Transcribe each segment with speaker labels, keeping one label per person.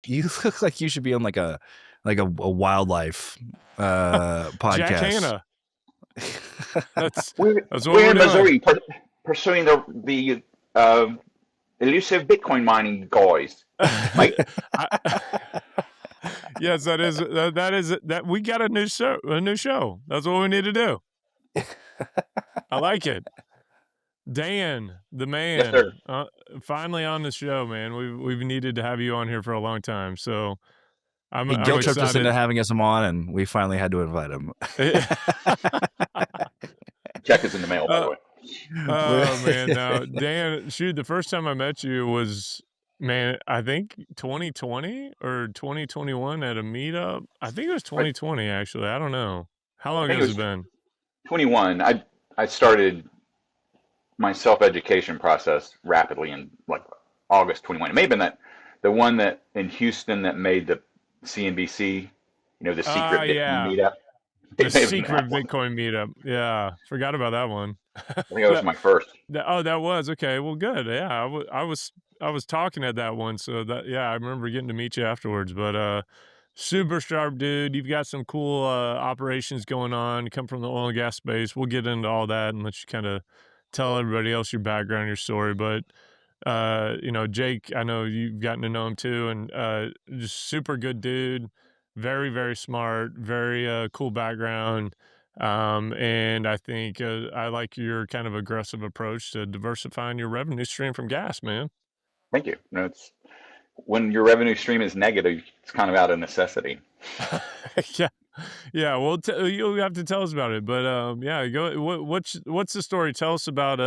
Speaker 1: You look like you should be on like a wildlife
Speaker 2: Jack
Speaker 1: podcast.
Speaker 2: Hanna. That's
Speaker 3: We're
Speaker 2: that's what
Speaker 3: we're
Speaker 2: we're
Speaker 3: in
Speaker 2: doing.
Speaker 3: Missouri pursuing the elusive Bitcoin mining guys. Mike,
Speaker 2: I, yes, that we got a new show. A new show. That's what we need to do. I like it. Dan, the
Speaker 3: yes, sir.
Speaker 2: man, finally on the show, man. We've needed to have you on here for a long time, so
Speaker 1: He
Speaker 2: I'm
Speaker 1: guilt tripped us into
Speaker 2: excited.
Speaker 1: having us on, and we finally had to invite him.
Speaker 3: Check is in the mail, by the
Speaker 2: uh,
Speaker 3: way.
Speaker 2: oh man, no, Dan. Shoot, the first time I met you was, man, I think 2020 or 2021 at a meetup. I think it was
Speaker 3: I,
Speaker 2: 2020 actually. I don't know. How
Speaker 3: I
Speaker 2: long
Speaker 3: think it
Speaker 2: has it
Speaker 3: was
Speaker 2: been?
Speaker 3: 21. I started my self-education process rapidly in like August 21. It may have been that the one that in Houston that made the CNBC, the secret Bitcoin
Speaker 2: Yeah,
Speaker 3: meetup.
Speaker 2: the
Speaker 3: It may have been that
Speaker 2: secret
Speaker 3: one.
Speaker 2: Bitcoin meetup. Yeah, forgot about that one.
Speaker 3: I think that was
Speaker 2: that,
Speaker 3: my first.
Speaker 2: oh, that was okay. Well, good. Yeah, I was talking at that one, so that yeah, I remember getting to meet you afterwards. But super sharp dude. You've got some cool operations going on. You come from the oil and gas space. We'll get into all that and let you kind of tell everybody else your background, your story. But Jake, I know you've gotten to know him too, and just super good dude. Very, very smart. Very cool background. And I think I like your kind of aggressive approach to diversifying your revenue stream from gas, man.
Speaker 3: Thank you. It's when your revenue stream is negative, it's kind of out of necessity.
Speaker 2: Yeah, yeah. Well, you'll have to tell us about it. But yeah, go. What's the story? Tell us about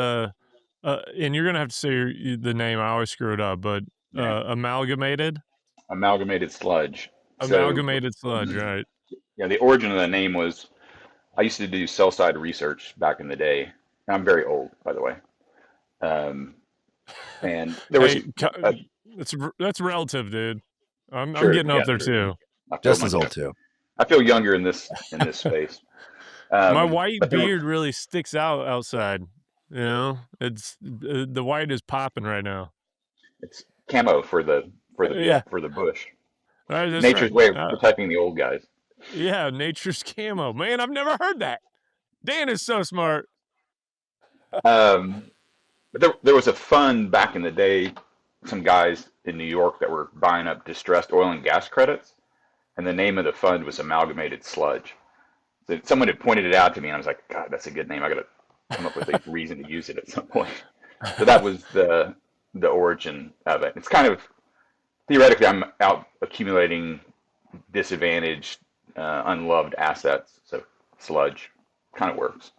Speaker 2: and you're gonna have to say the name. I always screw it up, but
Speaker 3: Yeah.
Speaker 2: amalgamated,
Speaker 3: Amalgamated sludge. So,
Speaker 2: amalgamated sludge, right?
Speaker 3: yeah, the origin of the name was I used to do sell side research back in the day. I'm very old, by the way. Um, and there was
Speaker 2: Hey,
Speaker 3: a
Speaker 2: that's relative, dude. I'm
Speaker 3: sure,
Speaker 2: getting up
Speaker 3: yeah,
Speaker 2: there
Speaker 3: sure.
Speaker 2: too.
Speaker 3: I feel
Speaker 1: Just
Speaker 3: much
Speaker 1: as old
Speaker 3: younger.
Speaker 1: too.
Speaker 3: I feel younger in this space.
Speaker 2: My white
Speaker 3: But there,
Speaker 2: beard really sticks out outside. You know, it's the white is popping right now.
Speaker 3: it's camo for the for the
Speaker 2: Yeah,
Speaker 3: for the bush.
Speaker 2: right, that's
Speaker 3: Nature's
Speaker 2: right.
Speaker 3: way of protecting the old guys.
Speaker 2: Yeah, nature's camo. Man, I've never heard that. Dan is so smart.
Speaker 3: Um, but there was a fund back in the day, some guys in New York that were buying up distressed oil and gas credits, and the name of the fund was Amalgamated Sludge. So someone had pointed it out to me, and I was like, God, that's a good name. I got to come up with a reason to use it at some point. So that was the origin of it. It's kind of theoretically, I'm out accumulating disadvantaged, unloved assets. So sludge kind of works.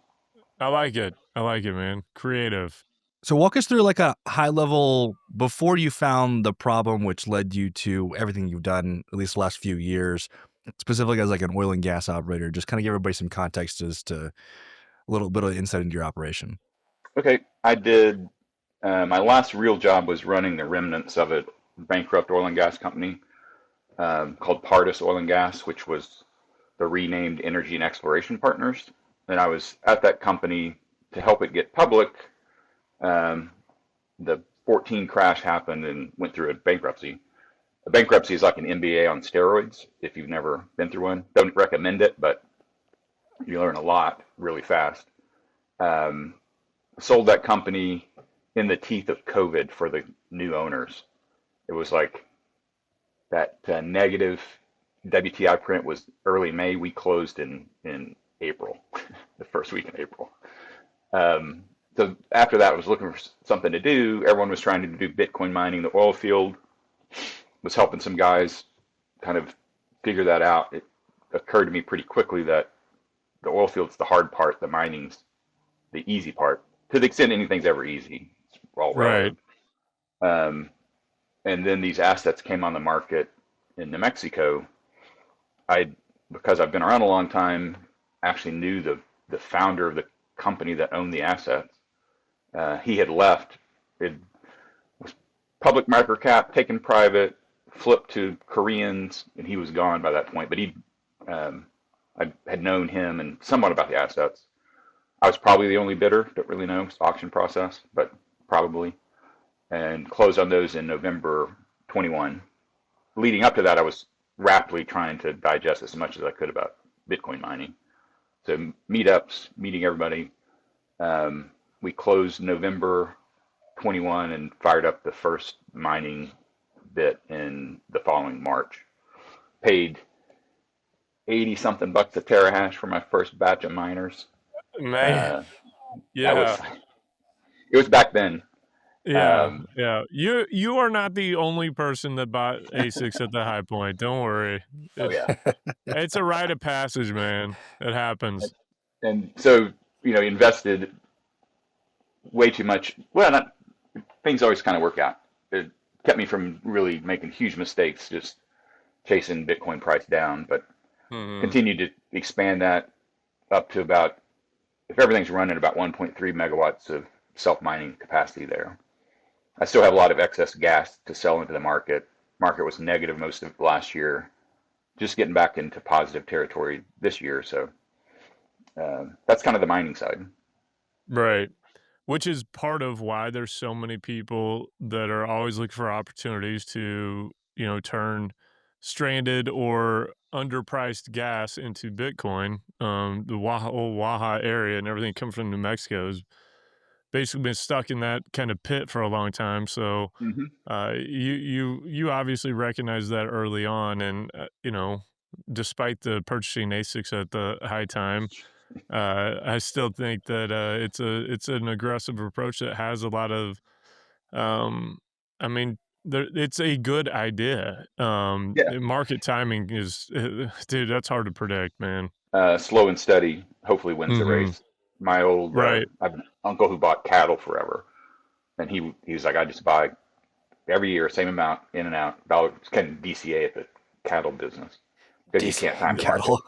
Speaker 2: I like it. I like it, man. Creative.
Speaker 1: So walk us through like a high level before you found the problem, which led you to everything you've done at least the last few years, specifically as like an oil and gas operator. Just kind of give everybody some context as to a little bit of insight into your operation.
Speaker 3: Okay, I did. My last real job was running the remnants of a bankrupt oil and gas company called Pardis Oil and Gas, which was the renamed Energy and Exploration Partners. And I was at that company to help it get public. Um, the 14 crash happened and went through a bankruptcy. A bankruptcy is like an MBA on steroids if you've never been through one. Don't recommend it, but you learn a lot really fast. Um, Sold that company in the teeth of COVID for the new owners. It was like that negative WTI print was early May. We closed in April, the first week in April. Um, so after that, I was looking for something to do. Everyone was trying to do Bitcoin mining. The oil field was helping some guys kind of figure that out. It occurred to me pretty quickly that the oil field's the hard part, the mining's the easy part. To the extent anything's ever easy, it's all
Speaker 2: Right.
Speaker 3: relative. Um, and then these assets came on the market in New Mexico. I, because I've been around a long time, actually knew the founder of the company that owned the assets. He had left. It was public microcap, taken private, flipped to Koreans, and he was gone by that point. But I had known him and somewhat about the assets. I was probably the only bidder. Don't really know. It's auction process, but probably. And closed on those in November 21. leading up to that, I was rapidly trying to digest as much as I could about Bitcoin mining. So meetups, meeting everybody. We closed November 21 and fired up the first mining bit in the following March. Paid 80 something bucks a terahash for my first batch of miners.
Speaker 2: Man,
Speaker 3: That
Speaker 2: yeah.
Speaker 3: was, it was back then.
Speaker 2: Yeah, yeah. You are not the only person that bought ASICs at the high point. Don't worry.
Speaker 3: Oh yeah.
Speaker 2: It's a rite of passage, man. It happens.
Speaker 3: And so, invested way too much. Well, not, things always kind of work out. It kept me from really making huge mistakes, just chasing Bitcoin price down, but
Speaker 2: Mhm.
Speaker 3: continued to expand that up to about, if everything's running, about 1.3 megawatts of self-mining capacity there. I still have a lot of excess gas to sell into the market. Market was negative most of last year, just getting back into positive territory this year. So that's kind of the mining side.
Speaker 2: Right. Which is part of why there's so many people that are always looking for opportunities to, turn stranded or underpriced gas into Bitcoin. The Waha area and everything coming from New Mexico has basically been stuck in that kind of pit for a long time. So
Speaker 3: Mm-hmm.
Speaker 2: you obviously recognize that early on, and despite the purchasing ASICs at the high time, I still think that it's an aggressive approach that has a lot of, um, I mean, it's a good idea.
Speaker 3: Yeah.
Speaker 2: Market timing is, dude, that's hard to predict, man.
Speaker 3: Slow and steady hopefully wins the
Speaker 2: Hmm.
Speaker 3: race. My old I
Speaker 2: Right.
Speaker 3: have an uncle who bought cattle forever, and he was like, I just buy every year same amount in and out. Dollar kind of DCA at the cattle business because you can't
Speaker 1: DCA
Speaker 3: time
Speaker 1: and
Speaker 3: the market.
Speaker 1: cattle.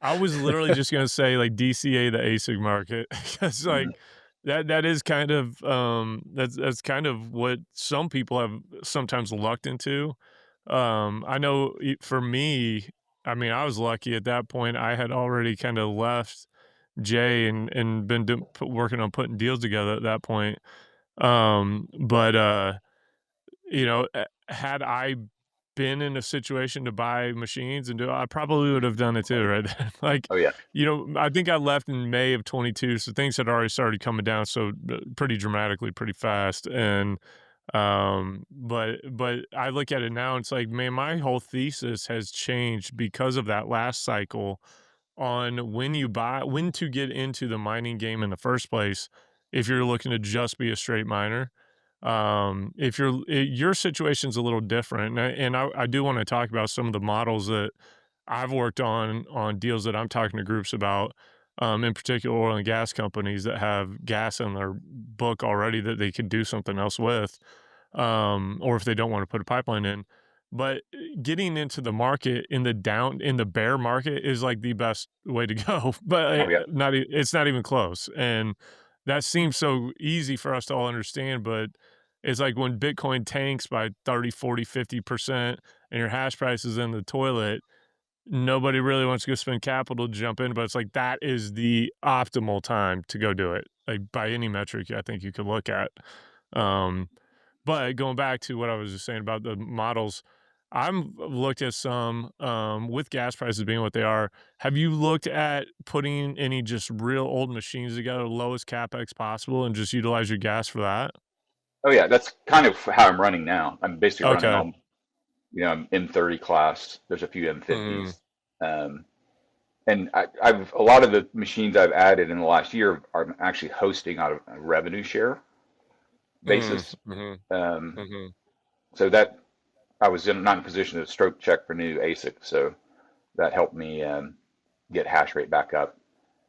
Speaker 2: I was literally just gonna say, like, DCA the ASIC market, because
Speaker 3: Mm-hmm.
Speaker 2: like that is kind of that's kind of what some people have sometimes lucked into. I know for me, I mean, I was lucky at that point. I had already kind of left Jay and been working on putting deals together at that point. But had I been in a situation to buy machines and do I probably would have done it too, right? Like,
Speaker 3: Oh yeah.
Speaker 2: I think I left in May of 22, so things had already started coming down so pretty dramatically, pretty fast. And but I look at it now, and it's like, man, my whole thesis has changed because of that last cycle on when to get into the mining game in the first place if you're looking to just be a straight miner. If your situation's a little different, and I do want to talk about some of the models that I've worked on deals that I'm talking to groups about, in particular oil and gas companies that have gas in their book already that they could do something else with, or if they don't want to put a pipeline in. But getting into the market in the bear market is like the best way to go, but
Speaker 3: Oh yeah.
Speaker 2: it's not even close. And that seems so easy for us to all understand, but it's like when Bitcoin tanks by 30, 40, 50% and your hash price is in the toilet, nobody really wants to go spend capital to jump in, but it's like that is the optimal time to go do it. Like by any metric I think you could look at. Um, but going back to what I was just saying about the models, I'm looked at some with gas prices being what they are. Have you looked at putting any just real old machines together, lowest capex possible, and just utilize your gas for that?
Speaker 3: Oh yeah. That's kind of how I'm running now. I'm basically running
Speaker 2: Okay.
Speaker 3: all, I'm M30 class. There's a few
Speaker 2: Mm,
Speaker 3: M50s. Um, and I've a lot of the machines I've added in the last year are actually hosting out of a revenue share
Speaker 2: mm,
Speaker 3: basis.
Speaker 2: mhm,
Speaker 3: Um,
Speaker 2: mhm.
Speaker 3: so that I was not in a position to stroke check for new ASIC, so that helped me get hash rate back up.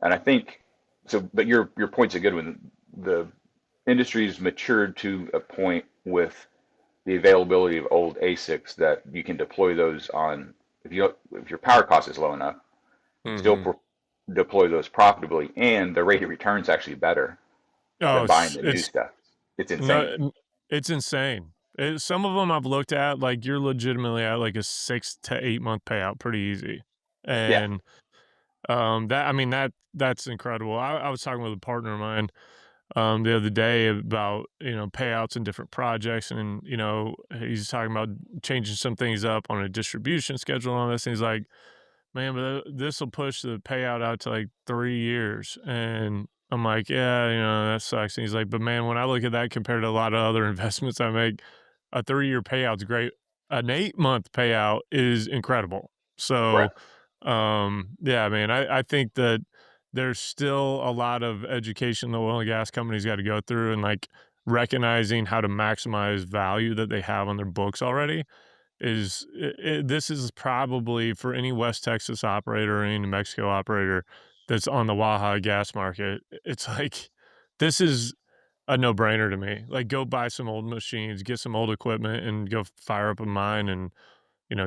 Speaker 3: And I think so. But your point's a good one. The industry's matured to a point with the availability of old ASICs that you can deploy those on. If your power cost is low enough, you can still
Speaker 2: Mhm.
Speaker 3: deploy those profitably, and the rate of return is actually better
Speaker 2: Oh,
Speaker 3: than buying the new stuff. It's
Speaker 2: no,
Speaker 3: insane.
Speaker 2: it's insane. Some of them I've looked at, like you're legitimately at like a 6 to 8 month payout, pretty easy.
Speaker 3: Yeah.
Speaker 2: And that I mean that's incredible. I was talking with a partner of mine. the other day about, payouts and different projects. And, he's talking about changing some things up on a distribution schedule and all this. And he's like, man, but this will push the payout out to like 3 years. And I'm like, yeah, that sucks. And he's like, but man, when I look at that compared to a lot of other investments I make, a 3-year payout's great. An 8-month payout is incredible. So,
Speaker 3: Correct.
Speaker 2: yeah, man, I think that there's still a lot of education the oil and gas companies got to go through, and like recognizing how to maximize value that they have on their books already this is probably for any West Texas operator or any New Mexico operator that's on the Waha-gas market. It's like, this is a no-brainer to me. Like, go buy some old machines, get some old equipment, and go fire up a mine and,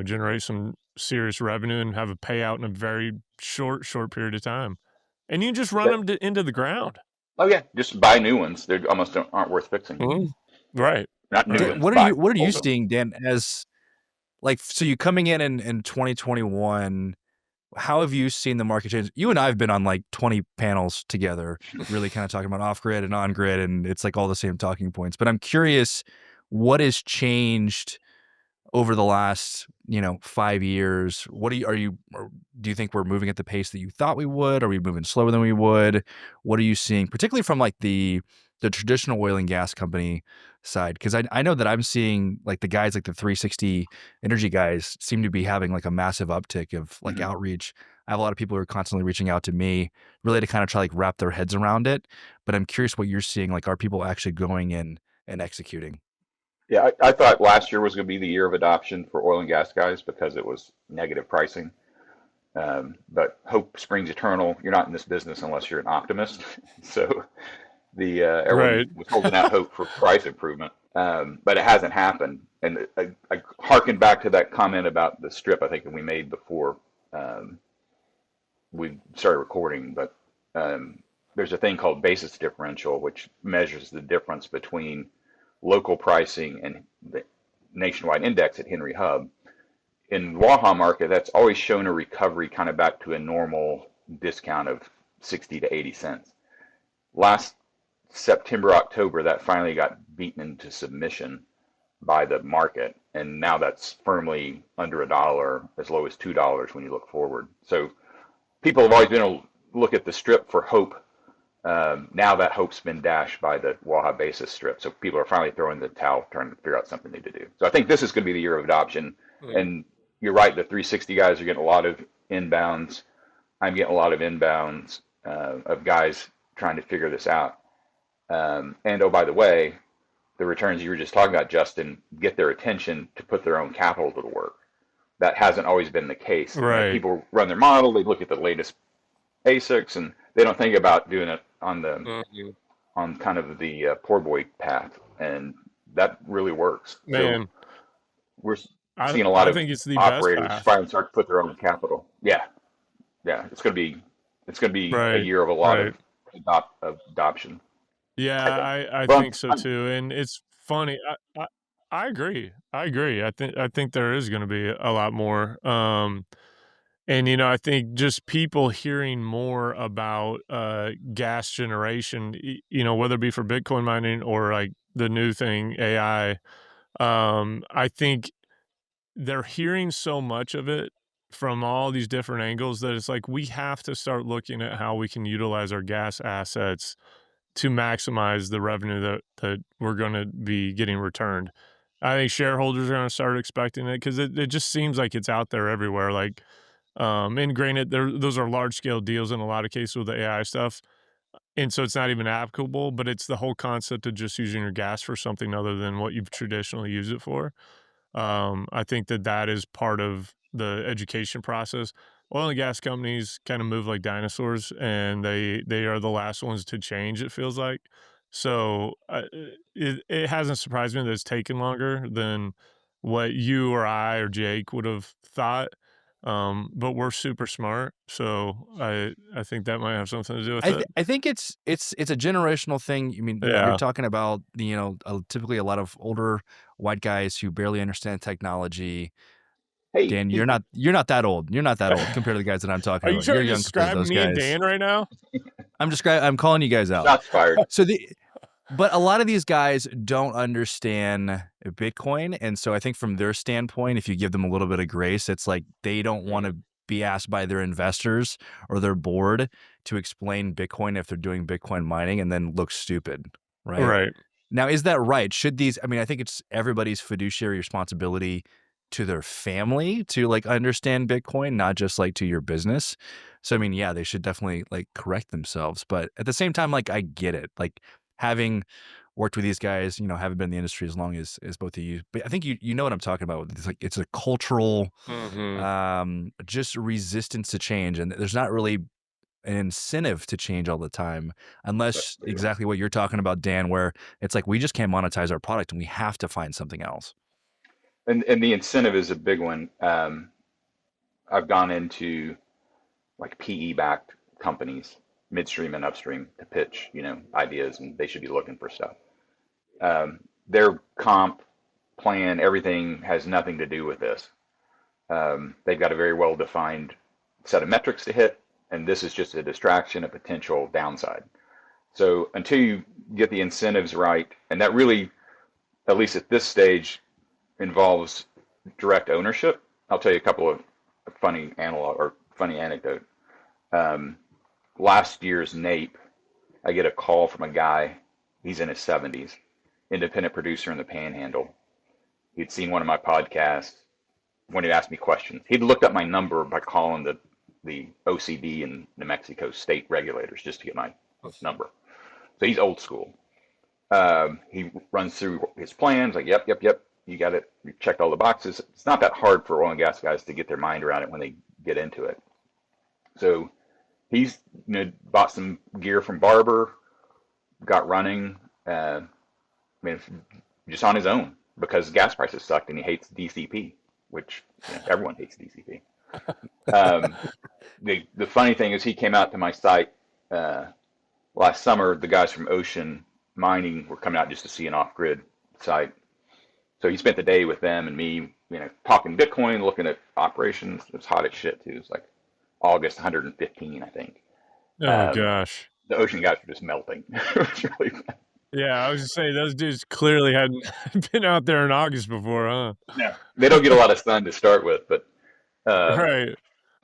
Speaker 2: generate some serious revenue and have a payout in a very short period of time. And you just run
Speaker 3: Yeah.
Speaker 2: them into the ground.
Speaker 3: Oh yeah, just buy new ones. They almost aren't worth fixing.
Speaker 2: Mhm. Right.
Speaker 3: Not new
Speaker 2: Right.
Speaker 3: ones. Buy
Speaker 1: What are you
Speaker 3: old ones.
Speaker 1: seeing, Dan, as like, so you coming in 2021, how have you seen the market change? You and I have been on like 20 panels together, really kind of talking about off grid and on grid, and it's like all the same talking points. But I'm curious, what has changed over the last 5 years? What or do you think we're moving at the pace that you thought we would? Are we moving slower than we would? What are you seeing, particularly from like the traditional oil and gas company side? Because I know that I'm seeing like the guys, like the 360 energy guys, seem to be having like a massive uptick of like
Speaker 3: Mhm.
Speaker 1: outreach. I have a lot of people who are constantly reaching out to me, really to kind of try like wrap their heads around it. But I'm curious what you're seeing. Like, are people actually going in and executing?
Speaker 3: Yeah, I thought last year was going to be the year of adoption for oil and gas guys because it was negative pricing. But hope springs eternal. You're not in this business unless you're an optimist. So the everyone
Speaker 2: Right.
Speaker 3: was holding out hope for price improvement, but it hasn't happened. And I harken back to that comment about the strip I think that we made before um, we started recording. But there's a thing called basis differential, which measures the difference between local pricing and the nationwide index at Henry Hub. In Waha market, that's always shown a recovery kind of back to a normal discount of 60 to 80 cents. Last September, October, that finally got beaten into submission by the market. And now that's firmly under $1, as low as $2 when you look forward. So people have always been able to look at the strip for hope. Now that hope's been dashed by the Waha basis strip. So people are finally throwing the towel, trying to figure out something new to do. So I think this is going to be the year of adoption. And you're right, the 360 guys are getting a lot of inbounds. I'm getting a lot of inbounds of guys trying to figure this out. And oh, by the way, the returns you were just talking about, Justin, get their attention to put their own capital to the work. That hasn't always been the case.
Speaker 2: Right.
Speaker 3: People run their model, they look at the latest ASICs, and they don't think about doing it on the
Speaker 2: Mhm.
Speaker 3: on kind of the poor boy path, and that really works. So
Speaker 2: Man,
Speaker 3: we're
Speaker 2: I
Speaker 3: seeing a lot
Speaker 2: I
Speaker 3: of
Speaker 2: think it's the best
Speaker 3: operators
Speaker 2: path.
Speaker 3: finally start to put their own capital. Yeah, yeah, it's gonna be a
Speaker 2: Right,
Speaker 3: year of a lot
Speaker 2: right.
Speaker 3: of adoption. I
Speaker 2: Yeah,
Speaker 3: think.
Speaker 2: I
Speaker 3: Well,
Speaker 2: think so too, and it's funny, I agree, I think there is gonna be a lot more, and, I think just people hearing more about, gas generation, whether it be for Bitcoin mining or, like, the new thing, AI, I think they're hearing so much of it from all these different angles that it's like, we have to start looking at how we can utilize our gas assets to maximize the revenue that we're gonna be getting returned. I think shareholders are gonna start expecting it because it just seems like it's out there everywhere, like, and granted, those are large scale deals in a lot of cases with the AI stuff, and so it's not even applicable, but it's the whole concept of just using your gas for something other than what you've traditionally used it for. I think that that is part of the education process. Oil and gas companies kind of move like dinosaurs, and they are the last ones to change. It feels like so. It hasn't surprised me that it's taken longer than what you or I or Jake would have thought. But we're super smart, so I think that might have something to do with it.
Speaker 1: I think it's a generational thing. I mean, you're
Speaker 2: Yeah.
Speaker 1: talking about typically a lot of older white guys who barely understand technology.
Speaker 3: Hey,
Speaker 1: Dan, you're not that old. You're not that old compared to the guys that I'm talking
Speaker 2: Are you
Speaker 1: about.
Speaker 2: trying
Speaker 1: You're
Speaker 2: to
Speaker 1: young compared to
Speaker 2: describe
Speaker 1: those
Speaker 2: me and
Speaker 1: guys.
Speaker 2: Dan right now?
Speaker 1: I'm calling you guys out.
Speaker 3: shots fired.
Speaker 1: But a lot of these guys don't understand Bitcoin. And so I think from their standpoint, if you give them a little bit of grace, it's like they don't want to be asked by their investors or their board to explain Bitcoin if they're doing Bitcoin mining and then look stupid, right?
Speaker 2: Right.
Speaker 1: Now, is that right? Should these, I mean, I think it's everybody's fiduciary responsibility to their family to like understand Bitcoin, not just like to your business. So, I mean, yeah, they should definitely like correct themselves. But at the same time, like, I get it. Like, having worked with these guys, you know, haven't been in the industry as long as both of you, but I think you know what I'm talking about. It's like, it's a cultural, just resistance to change. And there's not really an incentive to change all the time, unless exactly what you're talking about, Dan, where it's like, we just can't monetize our product and we have to find something else.
Speaker 3: And the incentive is a big one. I've gone into like PE-backed companies, midstream and upstream, to pitch, ideas, and they should be looking for stuff. Their comp plan, everything has nothing to do with this. They've got a very well-defined set of metrics to hit, and this is just a distraction, a potential downside. So until you get the incentives right, and that really, at least at this stage, involves direct ownership. I'll tell you a couple of funny anecdote. Last year's NAPE, I get a call from a guy. He's in his 70s, independent producer in the Panhandle. He'd seen one of my podcasts when he asked me questions. He'd looked up my number by calling the OCD and New Mexico state regulators just to get my number. So he's old school. He runs through his plans, like, yep, you got it. You checked all the boxes. It's not that hard for oil and gas guys to get their mind around it when they get into it. So he's bought some gear from Barber, got running, just on his own because gas prices sucked and he hates DCP, which everyone hates DCP. The funny thing is he came out to my site last summer. The guys from Ocean Mining were coming out just to see an off-grid site. So he spent the day with them and me, talking Bitcoin, looking at operations. It was hot as shit too. It was like August 115, I think.
Speaker 2: Oh gosh.
Speaker 3: The Ocean guys were just melting. It was really fun.
Speaker 2: Yeah, I was just saying those dudes clearly hadn't been out there in August before, huh?
Speaker 3: No, they don't get a lot of sun to start with, but
Speaker 2: Right.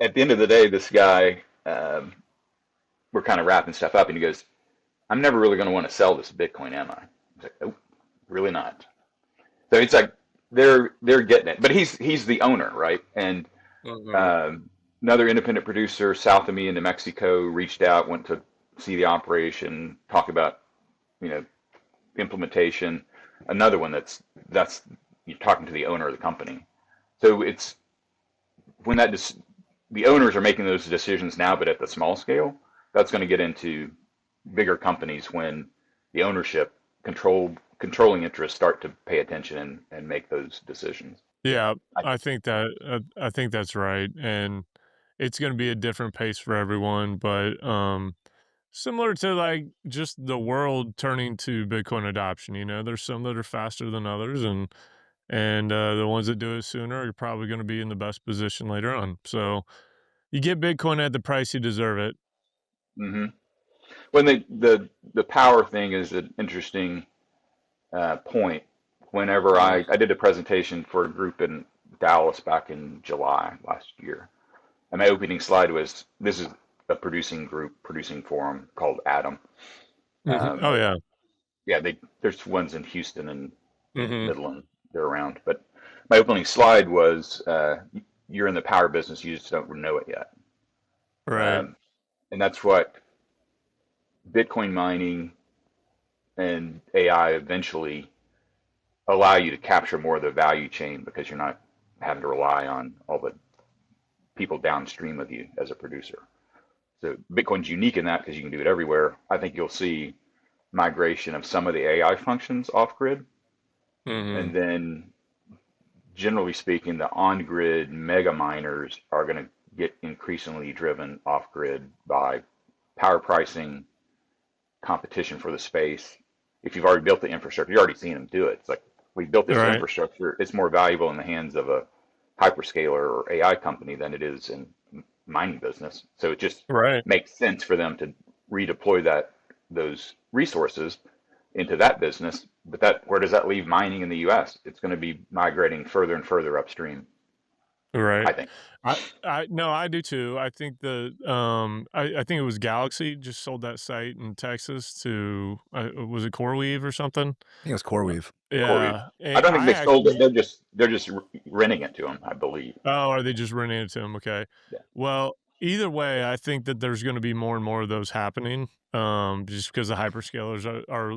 Speaker 3: at the end of the day, this guy, we're kind of wrapping stuff up, and he goes, "I'm never really going to want to sell this Bitcoin, am I?" I was like, "Nope, really not." So it's like they're getting it, but he's the owner, right? And another independent producer south of me in New Mexico reached out, went to see the operation, talk about implementation. Another one that's you're talking to the owner of the company. So it's when the owners are making those decisions now, but at the small scale, that's going to get into bigger companies when the ownership controlling interests start to pay attention and make those decisions.
Speaker 2: Yeah, I think that's right, and it's going to be a different pace for everyone, but similar to like just the world turning to Bitcoin adoption. There's some that are faster than others, and the ones that do it sooner are probably going to be in the best position later on. So you get Bitcoin at the price you deserve it.
Speaker 3: Mm-hmm. When the power thing is an interesting point. Whenever I did a presentation for a group in Dallas back in July last year, and my opening slide was, this is a producing forum called Atom.
Speaker 2: Oh yeah.
Speaker 3: Yeah, there's ones in Houston and Midland. They're around. But my opening slide was, you're in the power business, you just don't know it yet.
Speaker 2: Right.
Speaker 3: And that's what Bitcoin mining and AI eventually allow you to capture more of the value chain because you're not having to rely on all the people downstream of you as a producer. So Bitcoin's unique in that because you can do it everywhere. I think you'll see migration of some of the AI functions off grid. And then generally speaking, the on-grid mega miners are going to get increasingly driven off grid by power pricing, competition for the space. If you've already built the infrastructure, you've already seen them do it. It's like, we built this infrastructure. It's more valuable in the hands of a hyperscaler or AI company than it is in mining business. So it just
Speaker 2: Right.
Speaker 3: makes sense for them to redeploy those resources into that business. But where does that leave mining in the U.S.? It's going to be migrating further and further upstream,
Speaker 2: Right.
Speaker 3: I think.
Speaker 2: I no, I do too. I think I think it was Galaxy just sold that site in Texas to was it CoreWeave or something?
Speaker 1: I think it was CoreWeave.
Speaker 3: CoreWeave.
Speaker 2: Yeah,
Speaker 3: I
Speaker 2: and
Speaker 3: don't think
Speaker 2: I
Speaker 3: they sold it.
Speaker 2: actually
Speaker 3: They're just renting it to them, I believe.
Speaker 2: oh, are they just renting it to them? Okay.
Speaker 3: Yeah.
Speaker 2: Well, either way, I think that there's going to be more and more of those happening. Just because the hyperscalers are,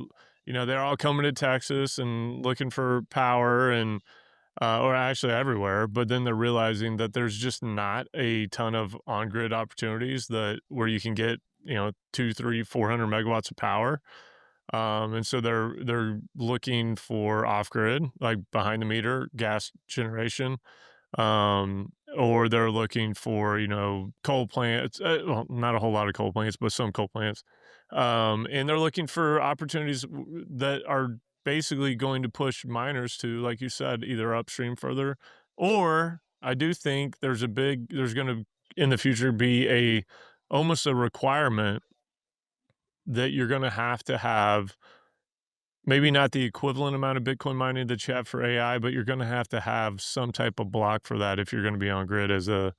Speaker 2: they're all coming to Texas and looking for power and or actually everywhere, but then they're realizing that there's just not a ton of on-grid opportunities that where you can get, 2, 3, 400 megawatts of power. And so they're looking for off-grid, like behind the meter gas generation, or they're looking for, coal plants, well, not a whole lot of coal plants, but some coal plants. And they're looking for opportunities that are basically going to push miners to, like you said, either upstream further, or I do think there's going to in the future be almost a requirement that you're going to have maybe not the equivalent amount of Bitcoin mining that you have for AI, but you're going to have some type of block for that if you're going to be on grid as a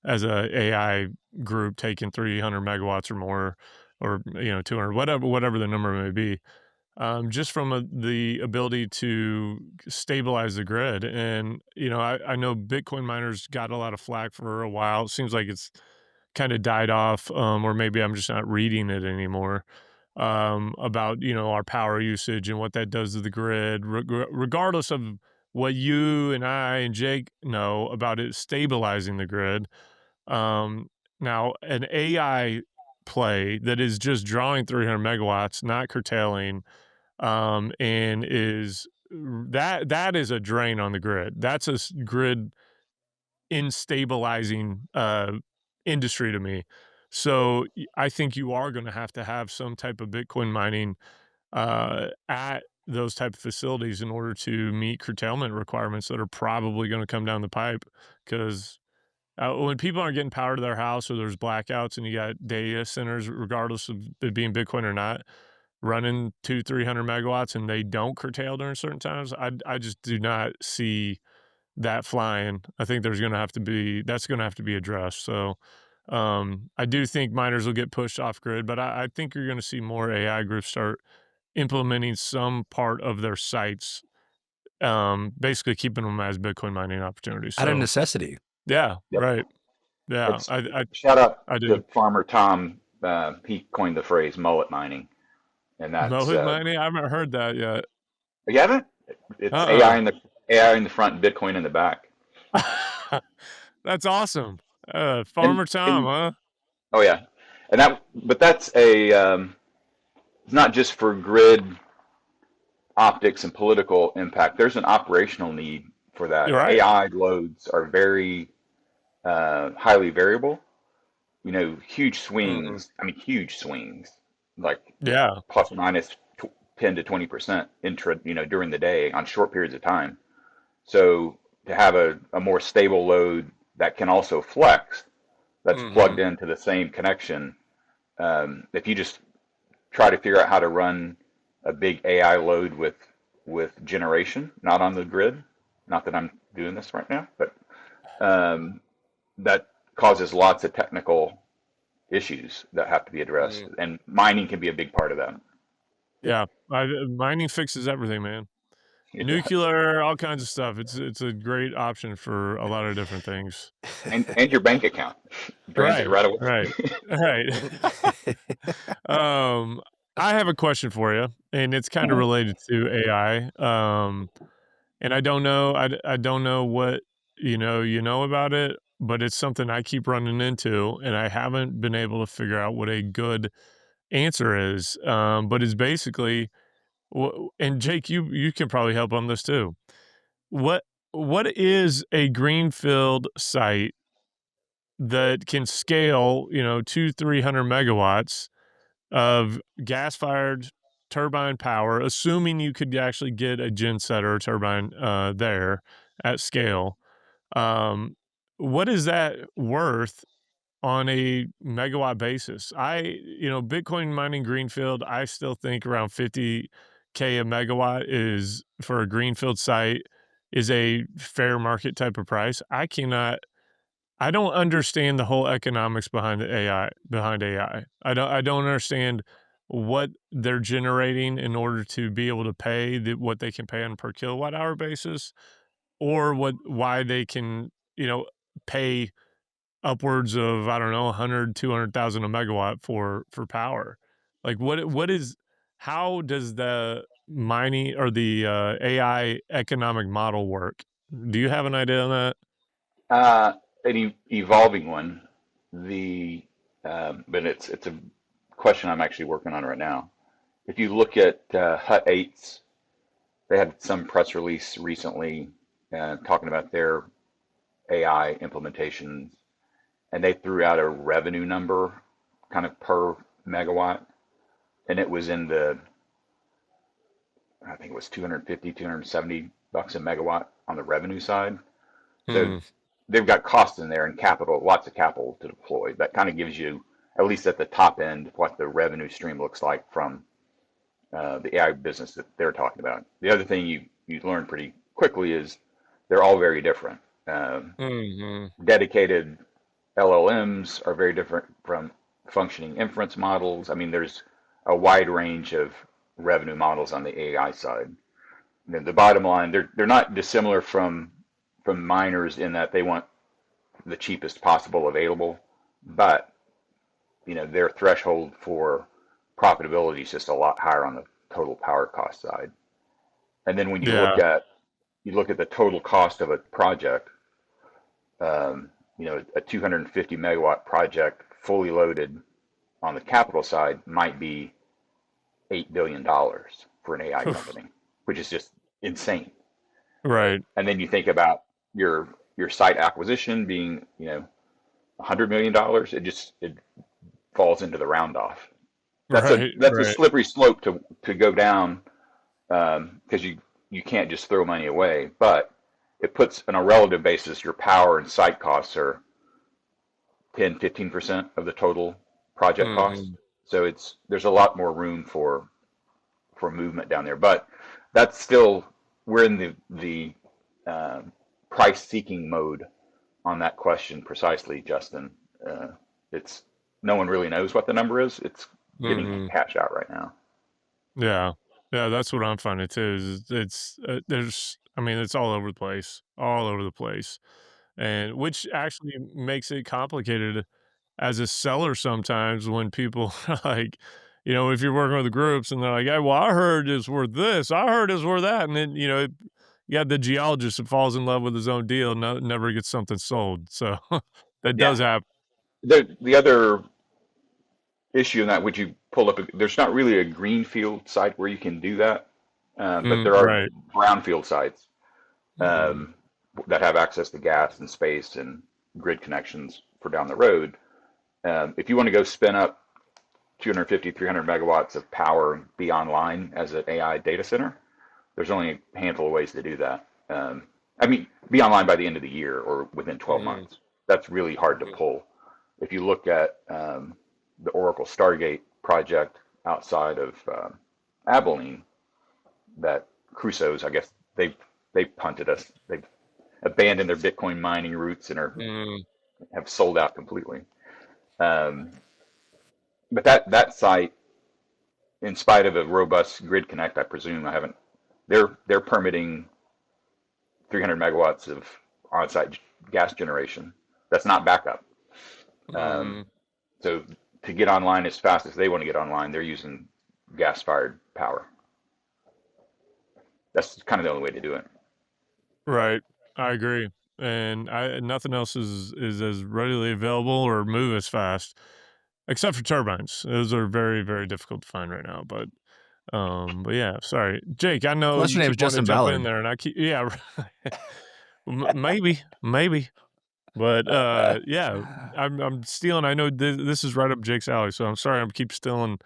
Speaker 2: AI group taking 300 megawatts or more, or 200, whatever the number may be, just from the ability to stabilize the grid. And I know Bitcoin miners got a lot of flack for a while. It seems like it's kind of died off, or maybe I'm just not reading it anymore, about our power usage and what that does to the grid, regardless of what you and I and Jake know about it stabilizing the grid. Now, an AI play that is just drawing 300 megawatts, not curtailing, and that is a drain on the grid. That's a grid instabilizing industry to me. So I think you are going to have some type of Bitcoin mining at those type of facilities in order to meet curtailment requirements that are probably going to come down the pipe. Because when people aren't getting power to their house or there's blackouts and you got data centers, regardless of it being Bitcoin or not, running 300 megawatts and they don't curtail during certain times, I just do not see that flying. I think that's going to have to be addressed. So I do think miners will get pushed off grid, but I think you're going to see more AI groups start implementing some part of their sites, basically keeping them as Bitcoin mining opportunities.
Speaker 1: Out of
Speaker 2: So
Speaker 1: necessity.
Speaker 2: yeah,
Speaker 3: Yep.
Speaker 2: right. Yeah,
Speaker 3: It's
Speaker 2: I
Speaker 3: shout out
Speaker 2: I
Speaker 3: to
Speaker 2: do.
Speaker 3: Farmer Tom. He coined the phrase mullet mining, and that's
Speaker 2: Moat mining? I haven't heard that yet.
Speaker 3: you haven't? It's
Speaker 2: Uh-uh.
Speaker 3: AI in the front, Bitcoin in the back.
Speaker 2: That's awesome.
Speaker 3: And
Speaker 2: Farmer Tom,
Speaker 3: and
Speaker 2: huh?
Speaker 3: oh yeah, but that's it's not just for grid optics and political impact. There's an operational need for that.
Speaker 2: You're right.
Speaker 3: AI loads are very highly variable. Huge
Speaker 2: Mhm.
Speaker 3: swings. I mean, huge swings, like
Speaker 2: Yeah.
Speaker 3: plus or minus 10 to 20% during the day on short periods of time. So to have a more stable load that can also flex, that's plugged
Speaker 2: Mhm.
Speaker 3: into the same connection. If you just try to figure out how to run a big AI load with generation, not on the grid, not that I'm doing this right now, but um, that causes lots of technical issues that have to be addressed,
Speaker 2: Mm.
Speaker 3: and mining can be a big part of that.
Speaker 2: Yeah. Mining fixes everything, man.
Speaker 3: It does,
Speaker 2: Nuclear, all kinds of stuff. It's a great option for a lot of different things.
Speaker 3: and your bank account drains it
Speaker 2: Right,
Speaker 3: right away.
Speaker 2: right, right. Um, I have a question for you, and it's kind of
Speaker 3: Mhm.
Speaker 2: related to AI. And I don't know what about it, but it's something I keep running into, and I haven't been able to figure out what a good answer is. But it's basically, and Jake, you can probably help on this too. What what is a greenfield site that can scale, 300 megawatts of gas-fired turbine power, assuming you could actually get a gen set or a turbine there at scale. Um, what is that worth on a megawatt basis? Bitcoin mining greenfield, I still think around 50K a megawatt is for a greenfield site is a fair market type of price. I don't understand the whole economics behind the AI behind AI. I don't understand what they're generating in order to be able to pay what they can pay on a per kilowatt hour basis, or why they can, pay upwards of, I don't know, 100, 200,000 a megawatt for power. Like what is how does the mining or the AI economic model work? Do you have an idea on that?
Speaker 3: An evolving one. But it's a question I'm actually working on right now. If you look at Hut 8s, they had some press release recently talking about their AI implementations, and they threw out a revenue number kind of per megawatt, and it was in the, I think it was 250, 270 bucks a megawatt on the revenue side. So
Speaker 2: Hmm.
Speaker 3: they've got costs in there and capital, lots of capital to deploy. That kind of gives you, at least at the top end, what the revenue stream looks like from the AI business that they're talking about. The other thing you learn pretty quickly is they're all very different. Um,
Speaker 2: Hmm.
Speaker 3: Dedicated LLMs are very different from functioning inference models. I mean, there's a wide range of revenue models on the AI side. And the bottom line, they're not dissimilar from miners in that they want the cheapest possible available, but their threshold for profitability is just a lot higher on the total power cost side. And then when
Speaker 2: Yeah.
Speaker 3: you look at the total cost of a project, a 250 megawatt project fully loaded on the capital side might be $8 billion for an AI company, which is just insane.
Speaker 2: Right.
Speaker 3: And then you think about your site acquisition being, $100 million. It falls into the round off.
Speaker 2: Right.
Speaker 3: That's a
Speaker 2: Right.
Speaker 3: slippery slope to go down, because you can't just throw money away. But it puts on a relative basis your power and site costs are 10-15% of the total project cost.
Speaker 2: Hmm.
Speaker 3: So there's a lot more room for movement down there. But that's still, we're in the price seeking mode on that question precisely, Justin. It's No one really knows what the number is. It's getting
Speaker 2: Hmm.
Speaker 3: hashed out right now.
Speaker 2: Yeah. Yeah, that's what I'm finding too. It's all over the place, all over the place, and which actually makes it complicated as a seller sometimes when people like, if you're working with the groups and they're like, "Hey, well, I heard it's worth this. I heard it's worth that," and then you got the geologist that falls in love with his own deal, never gets something sold. So that
Speaker 3: Yeah.
Speaker 2: does happen.
Speaker 3: The other issue in that, would you pull up, there's not really a greenfield site where you can do that, but there are
Speaker 2: Right.
Speaker 3: brownfield sites
Speaker 2: Mm,
Speaker 3: um, that have access to gas and space and grid connections for down the road. If you want to go spin up 250, 300 megawatts of power and be online as an AI data center, there's only a handful of ways to do that. I mean, be online by the end of the year or within 12
Speaker 2: mm,
Speaker 3: months. That's really hard to pull. If you look at the Oracle Stargate project outside of Abilene, that Crusoe's, I guess they've punted us. They've abandoned their Bitcoin mining roots and
Speaker 2: mm.
Speaker 3: have sold out completely. Um, but that site, in spite of a robust grid connect, I presume, I haven't. They're permitting 300 megawatts of on-site gas generation. That's not backup. Um,
Speaker 2: Mm.
Speaker 3: so to get online as fast as they want to get online, they're using gas-fired power. That's kind of the only way to do it.
Speaker 2: Right. I agree. And nothing else is as readily available or move as fast, except for turbines. Those are very, very difficult to find right now. But yeah, sorry. Jake, I know
Speaker 1: Unless
Speaker 2: you
Speaker 1: your name is
Speaker 2: keep wanting to
Speaker 1: Justin
Speaker 2: jump in
Speaker 1: Ballard.
Speaker 2: there and I keep yeah, maybe. But yeah, I'm stealing. I know this is right up Jake's alley, so I'm sorry I keep stealing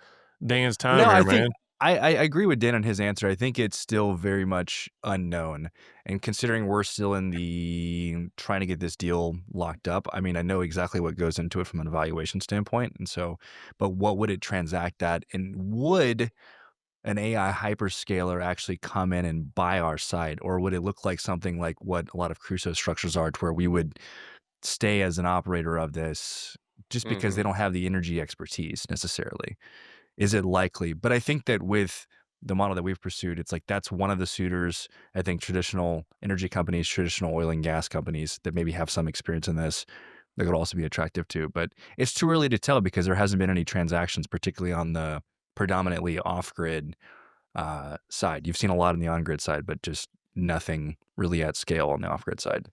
Speaker 2: Dan's time
Speaker 1: No, I
Speaker 2: here,
Speaker 1: think
Speaker 2: man.
Speaker 1: I agree with Dan on his answer. I think it's still very much unknown, and considering we're still in the trying to get this deal locked up, I mean, I know exactly what goes into it from an evaluation standpoint, and so but what would it transact at, and would an AI hyperscaler actually come in and buy our site, or would it look like something like what a lot of Crusoe structures are, to where we would stay as an operator of this just because they
Speaker 2: Mhm.
Speaker 1: don't have the energy expertise necessarily? Is it likely? But I think that with the model that we've pursued, it's like that's one of the suitors. I think traditional energy companies, traditional oil and gas companies that maybe have some experience in this, that could also be attractive too. But it's too early to tell because there hasn't been any transactions, particularly on the predominantly off-grid side. You've seen a lot on the on-grid side, but just nothing really at scale on the off-grid side.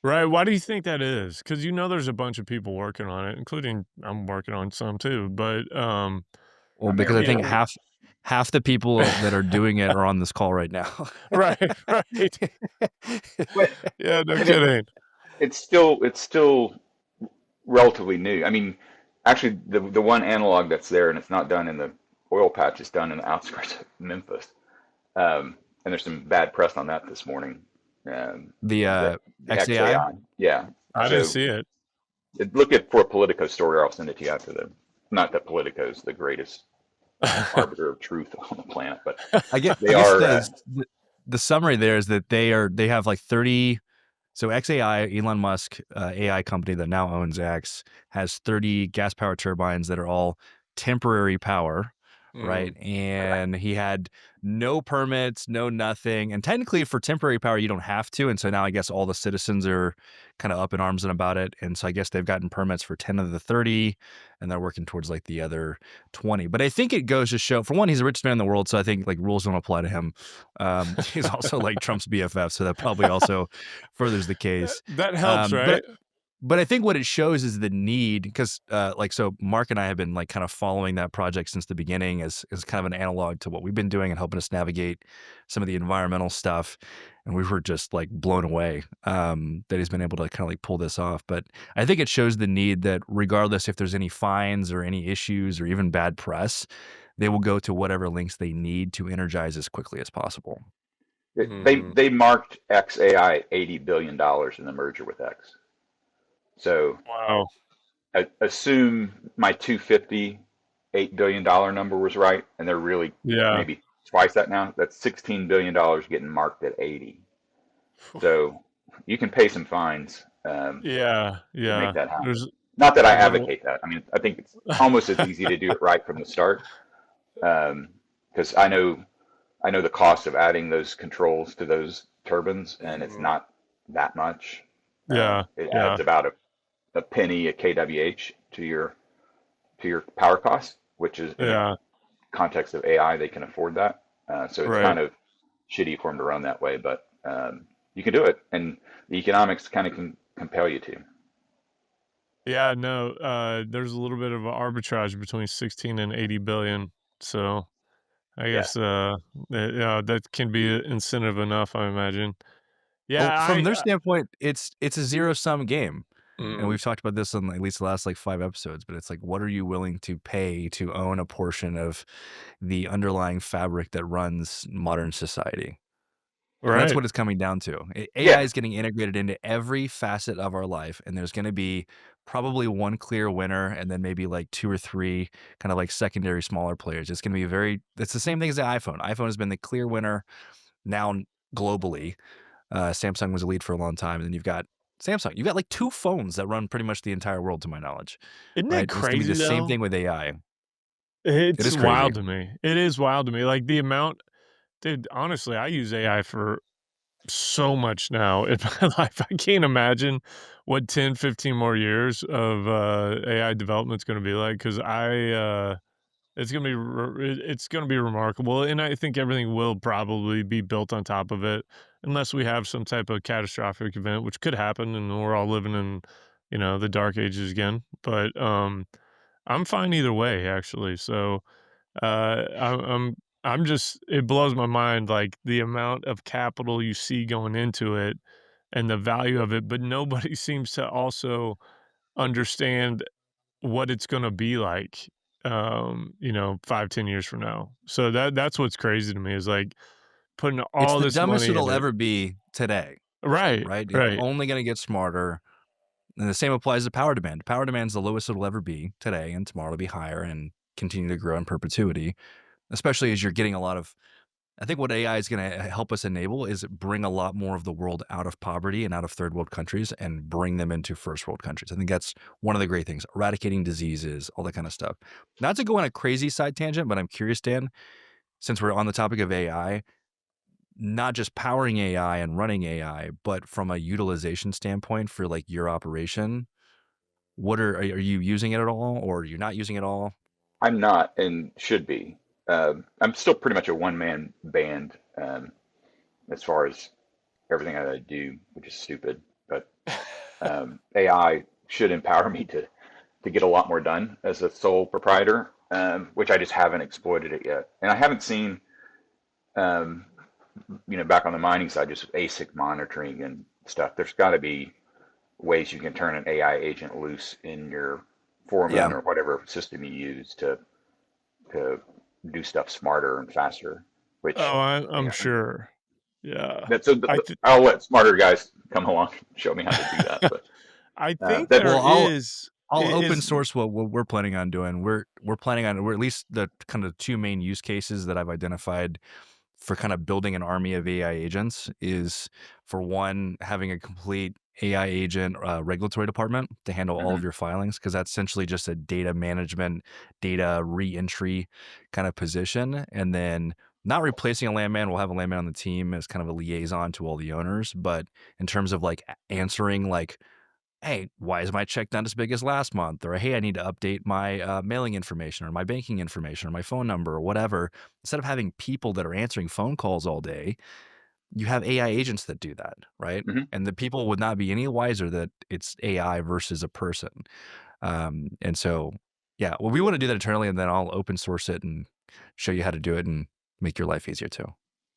Speaker 2: Right, why do you think that is? Because there's a bunch of people working on it, including I'm working on some too, but,
Speaker 1: Well,
Speaker 3: I mean, are
Speaker 1: because I
Speaker 3: we
Speaker 2: you
Speaker 1: think
Speaker 3: really?
Speaker 1: half the people that are doing it are on this call right now.
Speaker 2: Right, right.
Speaker 3: But
Speaker 2: Yeah, no
Speaker 3: and it,
Speaker 2: kidding.
Speaker 3: it's still relatively new. I mean, actually, the one analog that's there, and it's not done in the oil patch, it's done in the outskirts of Memphis. And there's some bad press on that this morning.
Speaker 1: The
Speaker 3: The
Speaker 1: XAI.
Speaker 3: XAI, yeah.
Speaker 2: I didn't
Speaker 3: So
Speaker 2: see it.
Speaker 3: look at for a Politico story, or I'll send it to you after the. Not that Politico is the greatest arbiter of truth on the planet, but
Speaker 1: I
Speaker 3: they
Speaker 1: guess
Speaker 3: are.
Speaker 1: the summary there is that they have like 30. So XAI, Elon Musk, AI company that now owns X, has 30 gas power turbines that are all temporary power, right?
Speaker 2: Mm,
Speaker 1: And he had no permits, no nothing. And technically for temporary power, you don't have to. And so now I guess all the citizens are kind of up in arms and about it. And so I guess they've gotten permits for 10 of the 30, and they're working towards like the other 20. But I think it goes to show, for one, he's the richest man in the world. So I think like rules don't apply to him. He's also like Trump's BFF. So that probably also furthers the case.
Speaker 2: that helps,
Speaker 1: But
Speaker 2: right?
Speaker 1: I think what it shows is the need, because like, so Mark and I have been like kind of following that project since the beginning as kind of an analog to what we've been doing and helping us navigate some of the environmental stuff. And we were just like blown away that he's been able to kind of like pull this off. But I think it shows the need that regardless if there's any fines or any issues or even bad press, they will go to whatever links they need to energize as quickly as possible.
Speaker 2: Mhm.
Speaker 3: They marked XAI $80 billion in the merger with X. So
Speaker 2: Wow.
Speaker 3: assume my 250 $8 billion number was right, and they're really
Speaker 2: Yeah.
Speaker 3: maybe twice that now. That's $16 billion getting marked at 80. So you can pay some fines
Speaker 2: Yeah,
Speaker 3: to make
Speaker 2: yeah.
Speaker 3: that happen.
Speaker 2: There's
Speaker 3: Not that I
Speaker 2: a little
Speaker 3: advocate that. I mean, I think it's almost as easy to do it right from the start, because I know the cost of adding those controls to those turbines, and it's
Speaker 2: Mhm.
Speaker 3: not that much.
Speaker 2: Yeah,
Speaker 3: It
Speaker 2: yeah,
Speaker 3: adds about a penny a kWh to your power cost, which is in the
Speaker 2: yeah,
Speaker 3: context of AI, they can afford that. So it's
Speaker 2: right.
Speaker 3: kind of shitty for them to run that way, but you can do it, and the economics kind of can compel you to.
Speaker 2: Yeah, no, there's a little bit of a arbitrage between 16 and 80 billion. So I
Speaker 3: Yeah.
Speaker 2: guess yeah, that can be incentive enough, I imagine.
Speaker 1: Well,
Speaker 2: Yeah,
Speaker 1: from their standpoint, it's a zero sum game. And
Speaker 2: mm,
Speaker 1: we've talked about this on at least the last like 5 episodes, but it's like, what are you willing to pay to own a portion of the underlying fabric that runs modern society? And that's
Speaker 2: right.
Speaker 1: what it's coming down to. AI
Speaker 3: Yeah.
Speaker 1: is getting integrated into every facet of our life, and there's going to be probably one clear winner, and then maybe like two or three kind of like secondary smaller players. It's going to be it's the same thing as the iPhone. iPhone has been the clear winner now globally. Samsung was a lead for a long time, and then you've got Samsung. You've got like two phones that run pretty much the entire world, to my knowledge,
Speaker 2: Isn't
Speaker 1: right?
Speaker 2: that
Speaker 1: And it's gonna be the
Speaker 2: crazy
Speaker 1: same
Speaker 2: though?
Speaker 1: thing with AI. It
Speaker 2: It's
Speaker 1: is crazy.
Speaker 2: wild to me. It is wild to me. Like the amount, dude, honestly, I use AI for so much now in my life. I can't imagine what 10, 15 more years of AI development is going to be like because it's going to be it's going to be remarkable, and I think everything will probably be built on top of it, unless we have some type of catastrophic event, which could happen, and we're all living in the dark ages again. But I'm fine either way, actually. So I'm just it blows my mind, like, the amount of capital you see going into it and the value of it, but nobody seems to also understand what it's gonna be like. you know, 5, 10 years from now. So that's what's crazy to me is like putting
Speaker 1: It's
Speaker 2: all
Speaker 1: the
Speaker 2: this
Speaker 1: dumbest
Speaker 2: money
Speaker 1: it'll
Speaker 2: in it.
Speaker 1: ever be today,
Speaker 2: Right,
Speaker 1: right? It's
Speaker 2: right.
Speaker 1: only gonna get smarter, and the same applies to power demand. Power demand's the lowest it'll ever be today, and tomorrow will be higher and continue to grow in perpetuity, especially as you're getting a lot of I think what AI is gonna help us enable is bring a lot more of the world out of poverty and out of third world countries and bring them into first world countries. I think that's one of the great things, eradicating diseases, all that kind of stuff. Not to go on a crazy side tangent, but I'm curious, Dan, since we're on the topic of AI, not just powering AI and running AI, but from a utilization standpoint for like your operation, what are you using it at all or are you not using it at all?
Speaker 3: I'm not and should be. I'm still pretty much a one-man band as far as everything that I do, which is stupid. But AI should empower me to get a lot more done as a sole proprietor, which I just haven't exploited it yet. And I haven't seen, um, back on the mining side, just ASIC monitoring and stuff. There's got to be ways you can turn an AI agent loose in your
Speaker 1: Yeah.
Speaker 3: foreman or whatever system you use to do stuff smarter and faster. Which,
Speaker 2: Oh, I'm
Speaker 3: yeah,
Speaker 2: sure. Yeah.
Speaker 3: that's so
Speaker 2: I th
Speaker 3: I'll let smarter guys come along and show me how to do that. But
Speaker 2: I think
Speaker 3: that's
Speaker 2: there
Speaker 1: Well,
Speaker 2: is
Speaker 1: I'll open
Speaker 2: is
Speaker 1: source what we're planning on doing. We're planning on we're at least the kind of two main use cases that I've identified for kind of building an army of AI agents is for one, having a complete AI agent regulatory department to handle all of
Speaker 3: mhm.
Speaker 1: your filings, because that's essentially just a data management, data re-entry kind of position. And then not replacing a landman, we'll have a landman on the team as kind of a liaison to all the owners. But in terms of like answering like, hey, why is my check not as big as last month? Or, hey, I need to update my mailing information or my banking information or my phone number or whatever. Instead of having people that are answering phone calls all day, you have AI agents that do that, right?
Speaker 3: Mhm.
Speaker 1: And the people would not be any wiser that it's AI versus a person. And so, yeah, well, we want to do that internally, and then I'll open source it and show you how to do it and make your life easier too.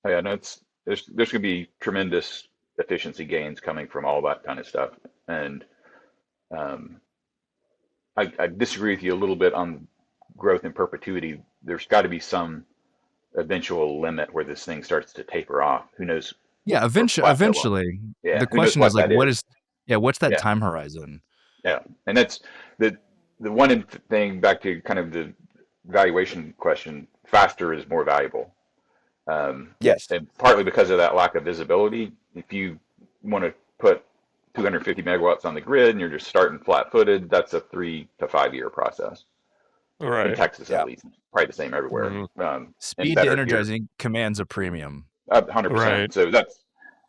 Speaker 3: Oh, yeah, no, there's going to be tremendous efficiency gains coming from all that kind of stuff. And um, I disagree with you a little bit on growth in perpetuity. There's got to be some eventual limit where this thing starts to taper off. Who knows,
Speaker 1: Yeah,
Speaker 3: or plateau off.
Speaker 1: eventually.
Speaker 3: Yeah,
Speaker 1: The
Speaker 3: who knows
Speaker 1: question is
Speaker 3: what
Speaker 1: like,
Speaker 3: that
Speaker 1: what
Speaker 3: is.
Speaker 1: is, yeah, what's that
Speaker 3: Yeah,
Speaker 1: time horizon?
Speaker 3: yeah, and that's the one thing back to kind of the valuation question. Faster is more valuable. Um,
Speaker 1: Yes.
Speaker 3: and partly because of that lack of visibility. If you want to put 250 megawatts on the grid and you're just starting flat-footed, that's a 3 to 5 year process in
Speaker 2: right.
Speaker 3: Texas, at
Speaker 1: Yeah.
Speaker 3: least. Probably the same everywhere,
Speaker 2: Mhm.
Speaker 3: and
Speaker 1: Speed to
Speaker 3: better here,
Speaker 1: energizing commands a premium.
Speaker 3: 100%.
Speaker 2: Right.
Speaker 3: So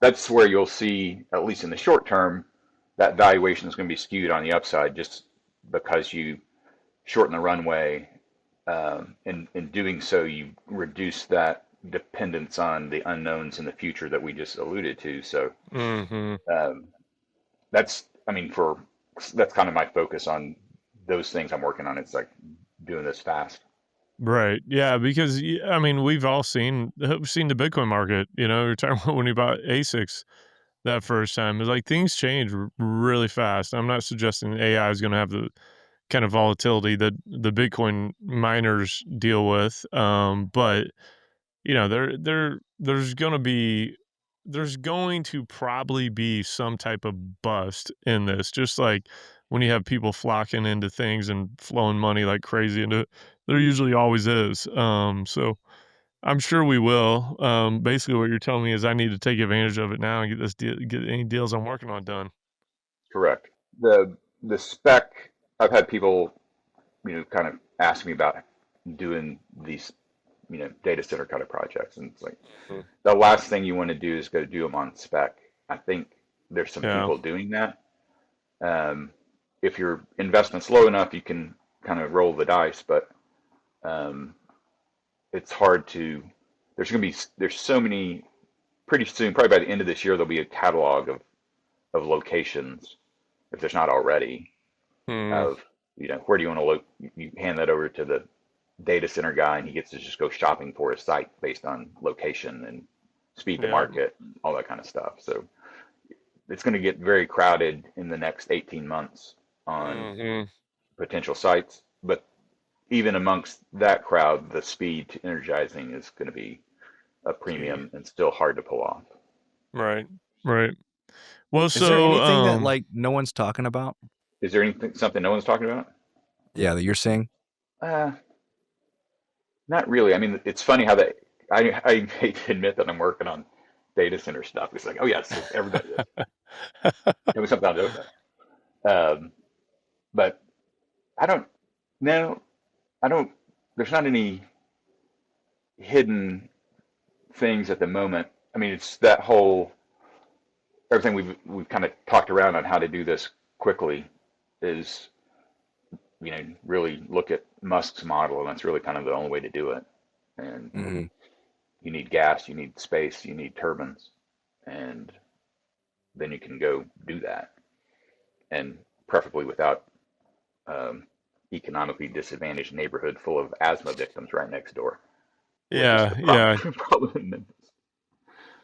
Speaker 3: that's where you'll see, at least in the short term, that valuation is going to be skewed on the upside just because you shorten the runway. In doing so, you reduce that dependence on the unknowns in the future that we just alluded to. So
Speaker 2: Mhm.
Speaker 3: um, I mean, that's kind of my focus on those things I'm working on. It's like doing this fast.
Speaker 2: Right. Yeah, because I mean, we've seen the Bitcoin market, you know, you're talking about when you bought ASICs that first time. It's like things change really fast. I'm not suggesting AI is going to have the kind of volatility that the Bitcoin miners deal with. But you know, there's going to probably be some type of bust in this, just like when you have people flocking into things and flowing money like crazy into it, there usually always is. So I'm sure we will. Basically, what you're telling me is I need to take advantage of it now and get any deals I'm working on done.
Speaker 3: Correct. The spec, I've had people, kind of ask me about doing these, data center kind of projects, and it's like
Speaker 2: Mhm.
Speaker 3: the last thing you want to do is go do them on spec. I think there's some
Speaker 2: Yeah.
Speaker 3: people doing that. Um, if your investment's low enough, you can kind of roll the dice, but um, it's hard to. There's so many. Pretty soon, probably by the end of this year, there'll be a catalog of locations, if there's not already,
Speaker 2: Hmm.
Speaker 3: of where do you want to look. You hand that over to the data center guy, and he gets to just go shopping for a site based on location and speed to
Speaker 2: Yeah.
Speaker 3: market, and all that kind of stuff. So it's going to get very crowded in the next 18 months on
Speaker 2: Hmm.
Speaker 3: potential sites. But even amongst that crowd, the speed to energizing is going to be a
Speaker 2: Key.
Speaker 3: premium and still hard to pull off.
Speaker 2: Right. Right. Well,
Speaker 1: Is there
Speaker 2: so
Speaker 1: anything that like no one's talking about?
Speaker 3: Is there something no one's talking about?
Speaker 1: Yeah, that you're seeing.
Speaker 3: Uh, Not really. I mean, it's funny how that I hate to admit that I'm working on data center stuff. It's like, oh yes, everybody is. Tell me something I don't know. But I don't. No, I don't. There's not any hidden things at the moment. I mean, it's that whole everything we've kind of talked around on how to do this quickly is, really look at Musk's model, and that's really kind of the only way to do it. And
Speaker 1: Mhm.
Speaker 3: you need gas, you need space, you need turbines, and then you can go do that, and preferably without economically disadvantaged neighborhood full of asthma victims right next door, which is the
Speaker 2: yeah.
Speaker 3: problem in Memphis.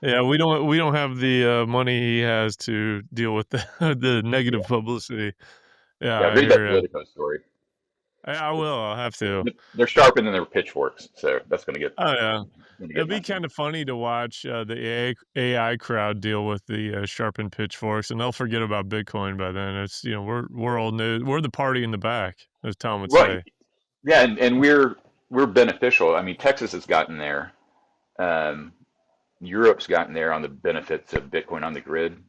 Speaker 2: Yeah, we don't have the money he has to deal with the negative
Speaker 3: Yeah,
Speaker 2: publicity. Yeah,
Speaker 3: yeah.
Speaker 2: I
Speaker 3: Read that
Speaker 2: hear you.
Speaker 3: Politico story.
Speaker 2: I will. I'll have to.
Speaker 3: They're sharpening their pitchforks, so that's
Speaker 2: Oh yeah,
Speaker 3: going to
Speaker 2: it'd
Speaker 3: get
Speaker 2: be
Speaker 3: messy.
Speaker 2: kind of funny to watch the AI crowd deal with the sharpened pitchforks, and they'll forget about Bitcoin by then. It's we're old news. We're the party in the back, as Tom would
Speaker 3: Well,
Speaker 2: say.
Speaker 3: yeah, and we're beneficial. I mean, Texas has gotten there. Um, Europe's gotten there on the benefits of Bitcoin on the grid.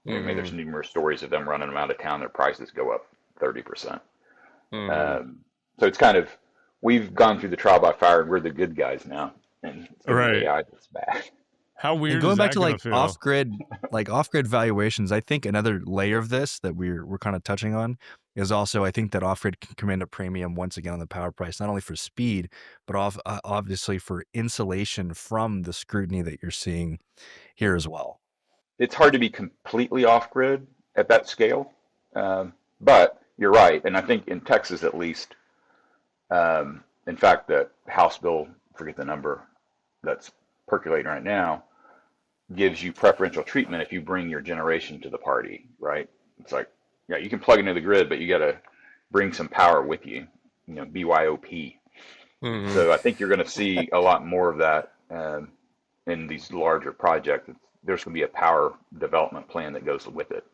Speaker 3: I mean, there's
Speaker 2: Hmm.
Speaker 3: numerous stories of them running them out of town. Their prices go up 30%.
Speaker 2: Hmm.
Speaker 3: Um, so it's kind of we've gone through the trial by fire, and we're the good guys now, and it's going to be
Speaker 2: Right.
Speaker 3: AI that's bad.
Speaker 2: How
Speaker 1: And
Speaker 2: weird is
Speaker 1: going back
Speaker 2: that
Speaker 1: to
Speaker 2: gonna
Speaker 1: like
Speaker 2: feel?
Speaker 1: off grid valuations, I think another layer of this that we're kind of touching on is also I think that off grid can command a premium once again on the power price, not only for speed, but obviously for insulation from the scrutiny that you're seeing here as well.
Speaker 3: It's hard to be completely off grid at that scale, but you're right, and I think in Texas at least, in fact, the House bill, forget the number, that's percolating right now, gives you preferential treatment if you bring your generation to the party, right? It's like, yeah, you can plug into the grid, but you got to bring some power with you, BYOP.
Speaker 2: Hmm.
Speaker 3: So I think you're going to see a lot more of that in these larger projects. There's going to be a power development plan that goes with it,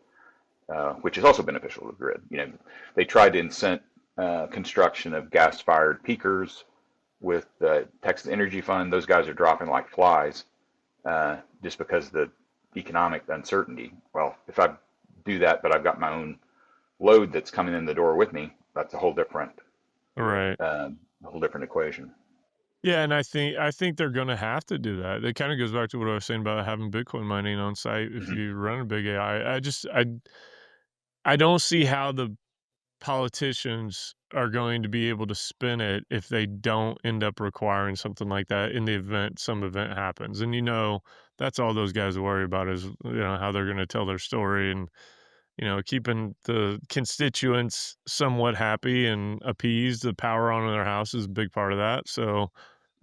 Speaker 3: which is also beneficial to the grid. They tried to incent construction of gas-fired peakers with the Texas Energy Fund. Those guys are dropping like flies just because of the economic uncertainty. Well, if I do that, but I've got my own load that's coming in the door with me, that's
Speaker 2: Right.
Speaker 3: a whole different equation.
Speaker 2: Yeah, and I think they're gonna have to do that. It kind of goes back to what I was saying about having Bitcoin mining on site if
Speaker 3: Mhm.
Speaker 2: you run a big AI. I don't see how the politicians are going to be able to spin it if they don't end up requiring something like that in the event some event happens. And that's all those guys worry about is how they're going to tell their story and keeping the constituents somewhat happy and appeased. The power on in their house is a big part of that. So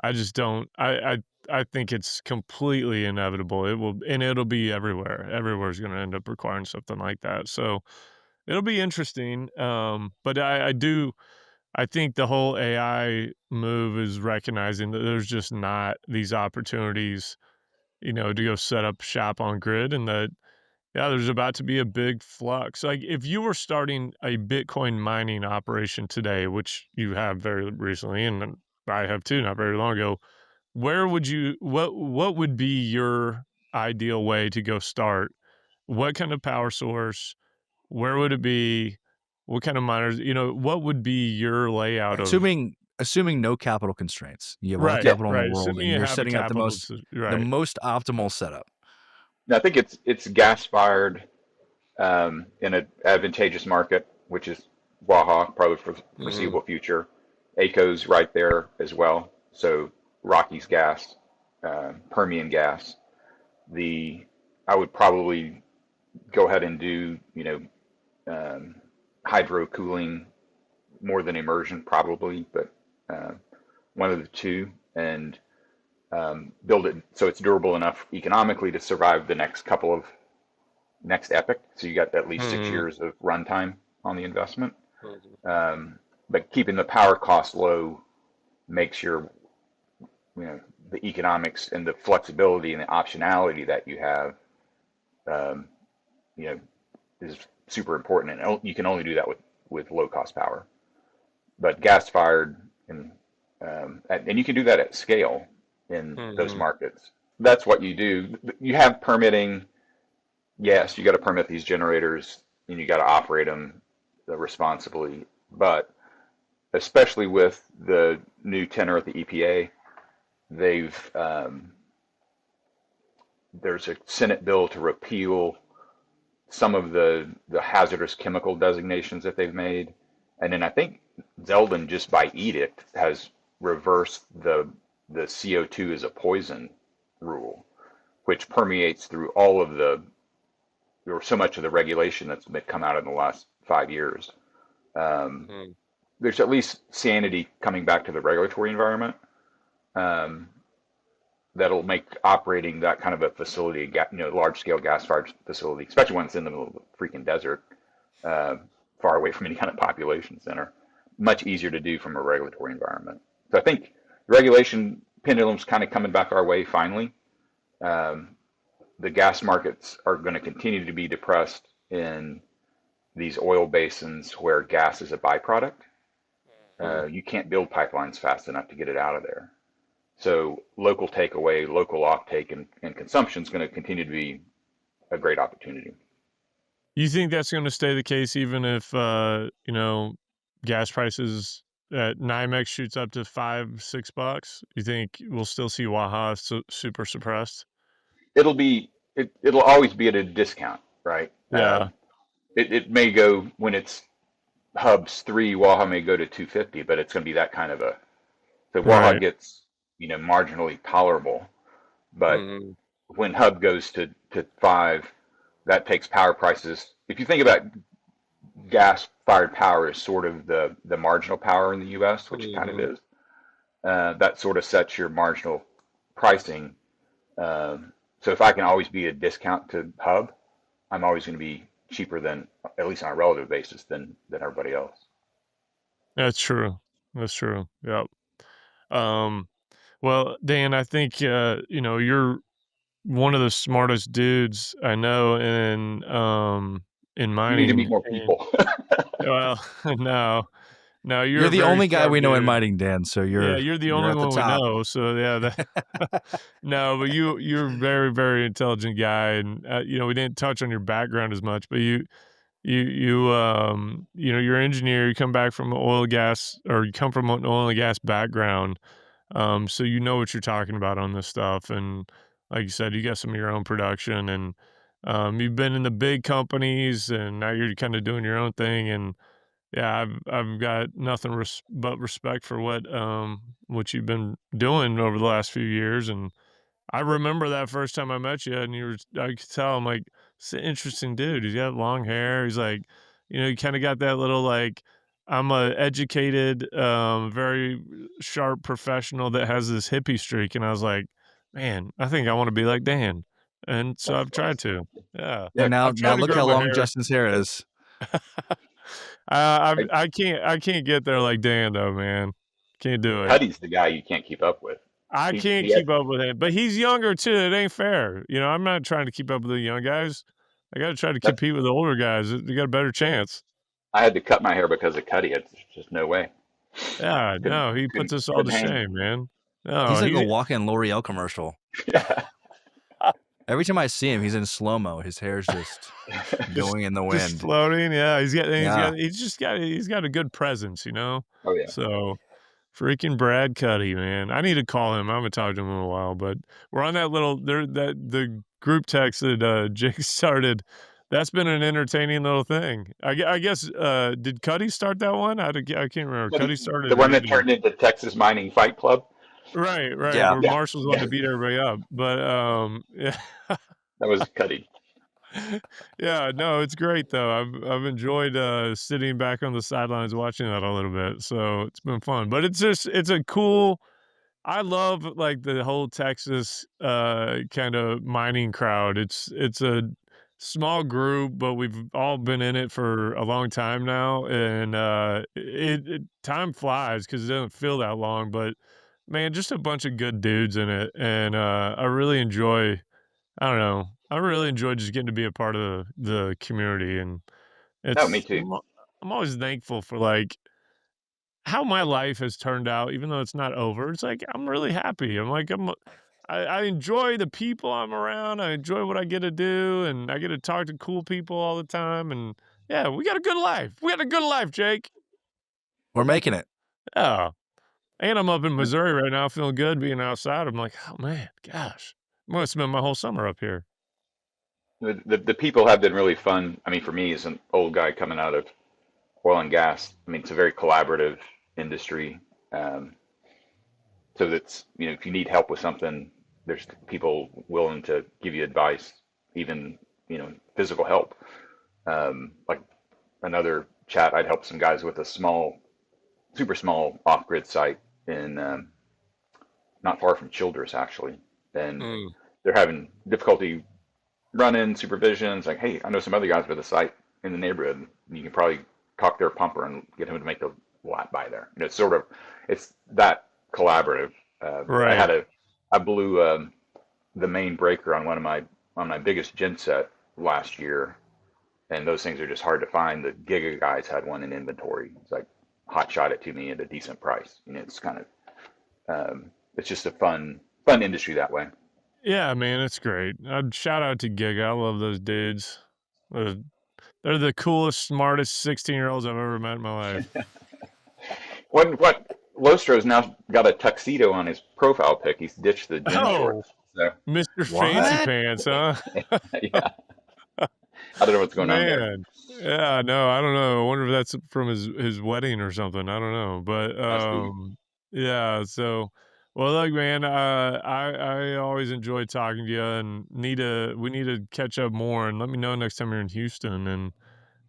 Speaker 2: I just don't. I think it's completely inevitable. It'll be everywhere. Everywhere's going to end up requiring something like that. So it'll be interesting. But I do. I think the whole AI move is recognizing that there's just not these opportunities, to go set up shop on grid, and that yeah, there's about to be a big flux. Like if you were starting a Bitcoin mining operation today, which you have very recently, and I have too, not very long ago, where would what would be your ideal way to go start? What kind of power source? Where would it be? What kind of miners? What would be your layout of?
Speaker 1: Assuming no capital constraints. You have all the
Speaker 2: Right,
Speaker 3: Yeah,
Speaker 1: capital in the
Speaker 2: right.
Speaker 1: world
Speaker 2: Assuming
Speaker 1: and
Speaker 2: you
Speaker 1: you're
Speaker 2: have the
Speaker 1: setting up
Speaker 2: capital,
Speaker 1: the
Speaker 2: right.
Speaker 1: most optimal setup.
Speaker 3: I think it's gas fired in an advantageous market, which is Waha, probably for the
Speaker 2: Hmm.
Speaker 3: foreseeable future. ACO's right there as well. So Rockies gas, Permian gas. The I would probably go ahead and do um, hydrocooling more than immersion, probably, but uh, one of the two, and build it so it's durable enough economically to survive the next epic. So you got at least six
Speaker 2: Hmm.
Speaker 3: years of runtime on the investment.
Speaker 2: Hmm.
Speaker 3: but keeping the power cost low makes your, you know, the economics and the flexibility and the optionality that you have, um, you know, is super important. And you can only do that with low cost power. But gas fired and you can do that at scale in those
Speaker 2: Hmm.
Speaker 3: markets. That's what you do. You have permitting. Yes, you got to permit these generators and you got to operate them responsibly. But especially with the new tenor at the EPA, they've there's a Senate bill to repeal some of the hazardous chemical designations that they've made, and then I think Zeldin just by edict has reversed the CO2 is a poison rule, which permeates through all of the or so much of the regulation that's been come out in the last 5 years. Um,
Speaker 2: Hmm.
Speaker 3: there's at least sanity coming back to the regulatory environment. Um, that'll make operating that kind of a facility, you know, large scale gas fired facility, especially when it's in the middle of the freaking desert, uh, far away from any kind of population center, much easier to do from a regulatory environment. So I think regulation pendulum's kind of coming back our way finally. Um, the gas markets are going to continue to be depressed in these oil basins where gas is a byproduct.
Speaker 2: Hmm.
Speaker 3: You can't build pipelines fast enough to get it out of there. So local takeaway, local offtake, and consumption is going to continue to be a great opportunity.
Speaker 2: You think that's going to stay the case even if you know, gas prices at NYMEX shoots up to $5-6? You think we'll still see Waha super suppressed?
Speaker 3: It'll always be at a discount, right?
Speaker 2: Yeah,
Speaker 3: It may go when it's hubs 3, Waha may go to 250, but it's going to be that kind of a so Waha
Speaker 2: right.
Speaker 3: gets, you know, marginally tolerable, but
Speaker 2: Hmm.
Speaker 3: when hub goes to 5, that takes power prices. If you think about gas fired power as sort of the marginal power in the US, which it kind of
Speaker 2: Hmm.
Speaker 3: is, that sort of sets your marginal pricing. So if I can always be a discount to hub, I'm always going to be cheaper than, at least on a relative basis, than everybody else.
Speaker 2: That's true. That's true. Yep. Um, well, Dan, I think you know, you're one of the smartest dudes I know in
Speaker 3: You need to meet
Speaker 2: mining.
Speaker 3: more
Speaker 2: And
Speaker 3: people.
Speaker 2: well, no, no, you're
Speaker 1: You're
Speaker 2: a
Speaker 1: the
Speaker 2: very
Speaker 1: only guy
Speaker 2: sharp
Speaker 1: we know in
Speaker 2: dude.
Speaker 1: mining, Dan. So
Speaker 2: Yeah,
Speaker 1: you're
Speaker 2: you're the
Speaker 1: you're
Speaker 2: only
Speaker 1: at the
Speaker 2: one we
Speaker 1: top.
Speaker 2: know. So yeah, that no, but you're a very, very intelligent guy, and you know, we didn't touch on your background as much, but you know, you're an engineer. You come back from oil and gas, or you come from an oil and gas background, so you know what you're talking about on this stuff. And like you said, you got some of your own production, and you've been in the big companies, and now you're kind of doing your own thing. And yeah, I've got nothing but respect for what you've been doing over the last few years. And I remember that first time I met you, and I could tell, I'm like, "It's an interesting dude. He's got long hair." He's like, you know, he kind of got that little like, I'm a educated, very sharp professional that has this hippie streak, and I was like, man, I think I want to be like Dan. And so
Speaker 3: That's
Speaker 2: I've tried
Speaker 3: awesome.
Speaker 2: to. Yeah,
Speaker 3: Yeah,
Speaker 1: And now
Speaker 2: I've
Speaker 1: now
Speaker 2: tried to
Speaker 1: look
Speaker 2: grow
Speaker 1: how
Speaker 2: my
Speaker 1: long
Speaker 2: hair.
Speaker 1: Justin's hair is.
Speaker 3: I,
Speaker 2: I can't get there like Dan though, man. Can't do it.
Speaker 3: Cuddy's the guy you can't keep up with.
Speaker 2: I can't
Speaker 3: He had,
Speaker 2: keep up with him, but he's younger too. It ain't fair. You know, I'm not trying to keep up with the young guys. I got to try to
Speaker 3: that's
Speaker 2: compete with the older guys. They got a better chance.
Speaker 3: I had to cut my hair because of Cuddy. It's just no way.
Speaker 2: Yeah,
Speaker 3: Couldn't
Speaker 2: no, he puts
Speaker 3: couldn't
Speaker 2: us all to
Speaker 3: couldn't hang.
Speaker 2: shame, man.
Speaker 1: He's
Speaker 2: No,
Speaker 1: like a
Speaker 2: he
Speaker 1: walk-in L'Oreal commercial.
Speaker 3: Yeah.
Speaker 1: Every time I see him, he's in slow-mo. His hair's just
Speaker 2: just
Speaker 1: going in the
Speaker 2: just
Speaker 1: wind.
Speaker 2: floating. Yeah,
Speaker 1: Yeah.
Speaker 2: he's got a good presence, you know.
Speaker 3: Oh yeah.
Speaker 2: So freaking Brad Cuddy, man. I need to call him. I haven't talked to him in a while, but we're on that little the group text that Jake started. That's been an entertaining little thing. I guess did Cuddy start that one? I can't remember.
Speaker 3: The,
Speaker 2: Cuddy started
Speaker 3: the
Speaker 2: it, or
Speaker 3: one
Speaker 2: you
Speaker 3: that
Speaker 2: did.
Speaker 3: turned into Texas Mining Fight Club.
Speaker 2: Right, right.
Speaker 1: Yeah.
Speaker 2: Where
Speaker 3: Yeah.
Speaker 2: Marshall's wanting
Speaker 3: Yeah.
Speaker 2: to beat everybody up, but yeah.
Speaker 3: That was Cuddy.
Speaker 2: Yeah, no, it's great though. I've enjoyed sitting back on the sidelines watching that a little bit. So it's been fun. But it's a cool. I love like the whole Texas kind of mining crowd. small group, but we've all been in it for a long time now, and time flies because it doesn't feel that long. But man, just a bunch of good dudes in it, and I really enjoy. I don't know. I really enjoy just getting to be a part of the community, and
Speaker 3: No, me
Speaker 2: it's
Speaker 3: too.
Speaker 2: I'm always thankful for like how my life has turned out, even though it's not over. It's like I'm really happy. I enjoy the people I'm around. I enjoy what I get to do, and I get to talk to cool people all the time. And yeah, we got a good life. We got a good life, Jake.
Speaker 1: We're making it.
Speaker 2: Yeah. And I'm up in Missouri right now, feeling good being outside. I'm like, oh man, gosh, I'm gonna spend my whole summer up here.
Speaker 3: The people have been really fun. I mean, for me as an old guy coming out of oil and gas, I mean, it's a very collaborative industry. Um, so that's, if you need help with something, there's people willing to give you advice, even, physical help. Like another chat, I'd help some guys with a super small off-grid site in not far from Childress, actually. And
Speaker 2: Mm,
Speaker 3: they're having difficulty running supervision. It's like, hey, I know some other guys with a site in the neighborhood. You can probably talk their pumper and get him to make the lap by there. It's that collaborative.
Speaker 2: right.
Speaker 3: I blew the main breaker on on my biggest genset last year, and those things are just hard to find. The Giga guys had one in inventory. It's like hot shot it to me at a decent price. It's kind of it's just a fun industry that way.
Speaker 2: Yeah, man, it's great. Shout out to Giga. I love those dudes. Uh, They're the coolest, smartest 16-year-olds I've ever met in my life.
Speaker 3: What Lostro's now got a tuxedo on his profile pic. He's ditched the gym
Speaker 2: Oh,
Speaker 3: shorts. So
Speaker 2: Mr. Fancy
Speaker 1: What?
Speaker 2: Pants, huh?
Speaker 3: yeah, I don't know what's going on there.
Speaker 2: Man. Yeah, no, I don't know. I wonder if that's from his wedding or something. I don't know. But
Speaker 3: Must be.
Speaker 2: yeah, so well look, man, I always enjoy talking to you and we need to catch up more and let me know next time you're in Houston and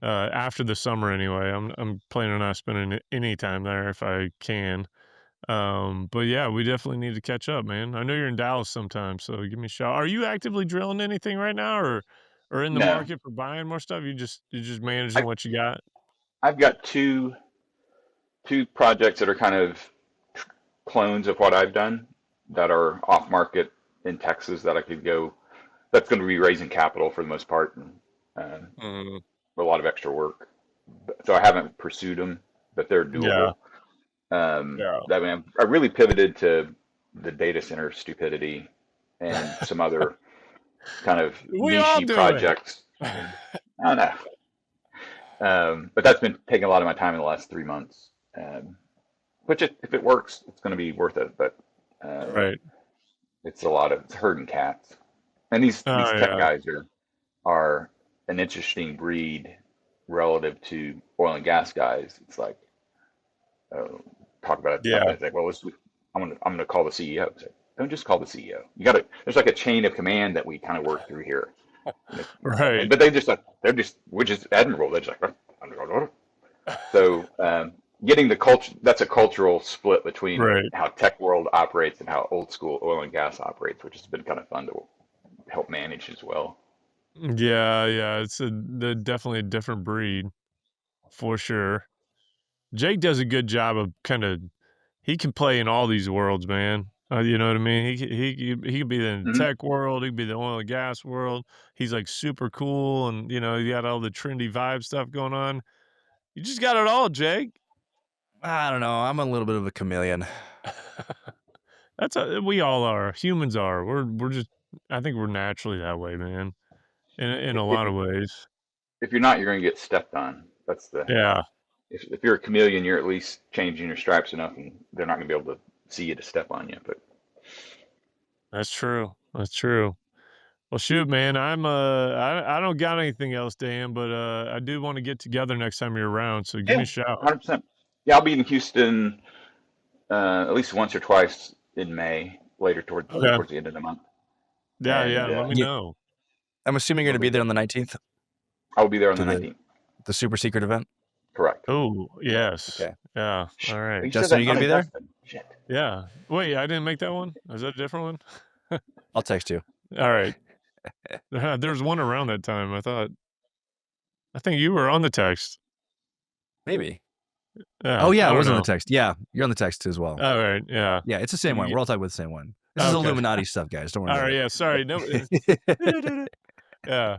Speaker 2: after the summer anyway. I'm planning on spending any time there if I can. But yeah, we definitely need to catch up, man. I know you're in Dallas sometime, so give me a shout. Are you actively drilling anything right now or in the
Speaker 3: No,
Speaker 2: market for buying more stuff? You just managing
Speaker 3: I
Speaker 2: what you got?
Speaker 3: I've got two projects that are kind of clones of what I've done that are off market in Texas that I could go. That's going to be raising capital for the most part, and uh,
Speaker 2: Mhm.
Speaker 3: a lot of extra work. So I haven't pursued them, but they're
Speaker 2: Yeah,
Speaker 3: doable.
Speaker 2: yeah.
Speaker 3: I mean, I really pivoted to the data center stupidity and some other kind of
Speaker 2: We all
Speaker 3: niche
Speaker 2: do it.
Speaker 3: projects. I don't know. But that's been taking a lot of my time in the last 3 months. Which, if it works, it's going to be worth it. But um,
Speaker 2: Right.
Speaker 3: it's herding cats. And these
Speaker 2: Oh,
Speaker 3: tech
Speaker 2: yeah.
Speaker 3: guys are an interesting breed relative to oil and gas guys. It's like uh, talk about something.
Speaker 2: Yeah.
Speaker 3: It's like, well, I'm gonna call the CEO. It's like, don't just call the CEO. You got to. There's like a chain of command that we kind of work through here.
Speaker 2: Right.
Speaker 3: But they're just, which is admirable. They're just like, so getting the culture. That's a cultural split between
Speaker 2: Right.
Speaker 3: how tech world operates and how old school oil and gas operates, which has been kind of fun to help manage as well.
Speaker 2: Yeah, yeah. They're definitely a different breed for sure. Jake does a good job of kind of he can play in all these worlds, man. You know what I mean? He could be in the
Speaker 3: Hmm.
Speaker 2: tech world, he could be the oil and gas world. He's like super cool, and you got all the trendy vibe stuff going on. You just got it all, Jake.
Speaker 1: I don't know. I'm a little bit of a chameleon.
Speaker 2: We all are. Humans are. We're just. I think we're naturally that way, man. In a
Speaker 3: If
Speaker 2: lot of ways.
Speaker 3: if you're not, you're going to get stepped on. That's the
Speaker 2: Yeah,
Speaker 3: if you're a chameleon, you're at least changing your stripes enough, and they're not going to be able to see you to step on you. But
Speaker 2: that's true. That's true. Well, shoot, man. I don't got anything else, Dan, but I do want to get together next time you're around. So give me
Speaker 3: yeah,
Speaker 2: a shout.
Speaker 3: 100%. Yeah, I'll be in Houston at least once or twice in May,
Speaker 2: Okay.
Speaker 3: towards the end of the month,
Speaker 2: Yeah, yeah.
Speaker 3: and
Speaker 2: Let me
Speaker 1: Yeah,
Speaker 2: know.
Speaker 1: I'm assuming you're
Speaker 3: we'll
Speaker 1: going to be
Speaker 3: be
Speaker 1: there
Speaker 3: there.
Speaker 1: on the 19th
Speaker 3: I will be there on
Speaker 1: to
Speaker 3: the 19th.
Speaker 1: the super secret event.
Speaker 3: Correct.
Speaker 2: Oh, yes.
Speaker 1: Okay.
Speaker 2: Yeah. All right.
Speaker 3: You said
Speaker 1: Justin, are
Speaker 3: that
Speaker 1: you
Speaker 3: not
Speaker 1: going to
Speaker 3: as
Speaker 1: be there?
Speaker 3: Dustin. Shit.
Speaker 2: Yeah. Wait, I didn't make that one. Is that a different one?
Speaker 1: I'll text you.
Speaker 2: All right. There was one around that time. I think you were on the text.
Speaker 1: Maybe.
Speaker 2: Yeah.
Speaker 1: Oh, yeah,
Speaker 2: I
Speaker 1: I
Speaker 2: don't
Speaker 1: was on the
Speaker 2: know.
Speaker 1: text. Yeah, you're on the text as well.
Speaker 2: All right. Yeah.
Speaker 1: Yeah, it's the same one.
Speaker 2: Ye
Speaker 1: We're all talking about the same one. This is
Speaker 2: Okay.
Speaker 1: Illuminati stuff, guys. Don't worry
Speaker 2: All
Speaker 1: about
Speaker 2: right. Yeah. Sorry. No. Yeah.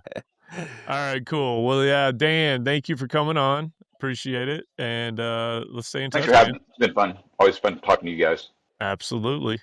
Speaker 2: All right. Cool. Well, yeah, Dan, thank you for coming on. Appreciate it. And let's stay in
Speaker 3: Thanks
Speaker 2: touch,
Speaker 3: for having
Speaker 2: man.
Speaker 3: me. It's been fun. Always fun talking to you guys.
Speaker 2: Absolutely.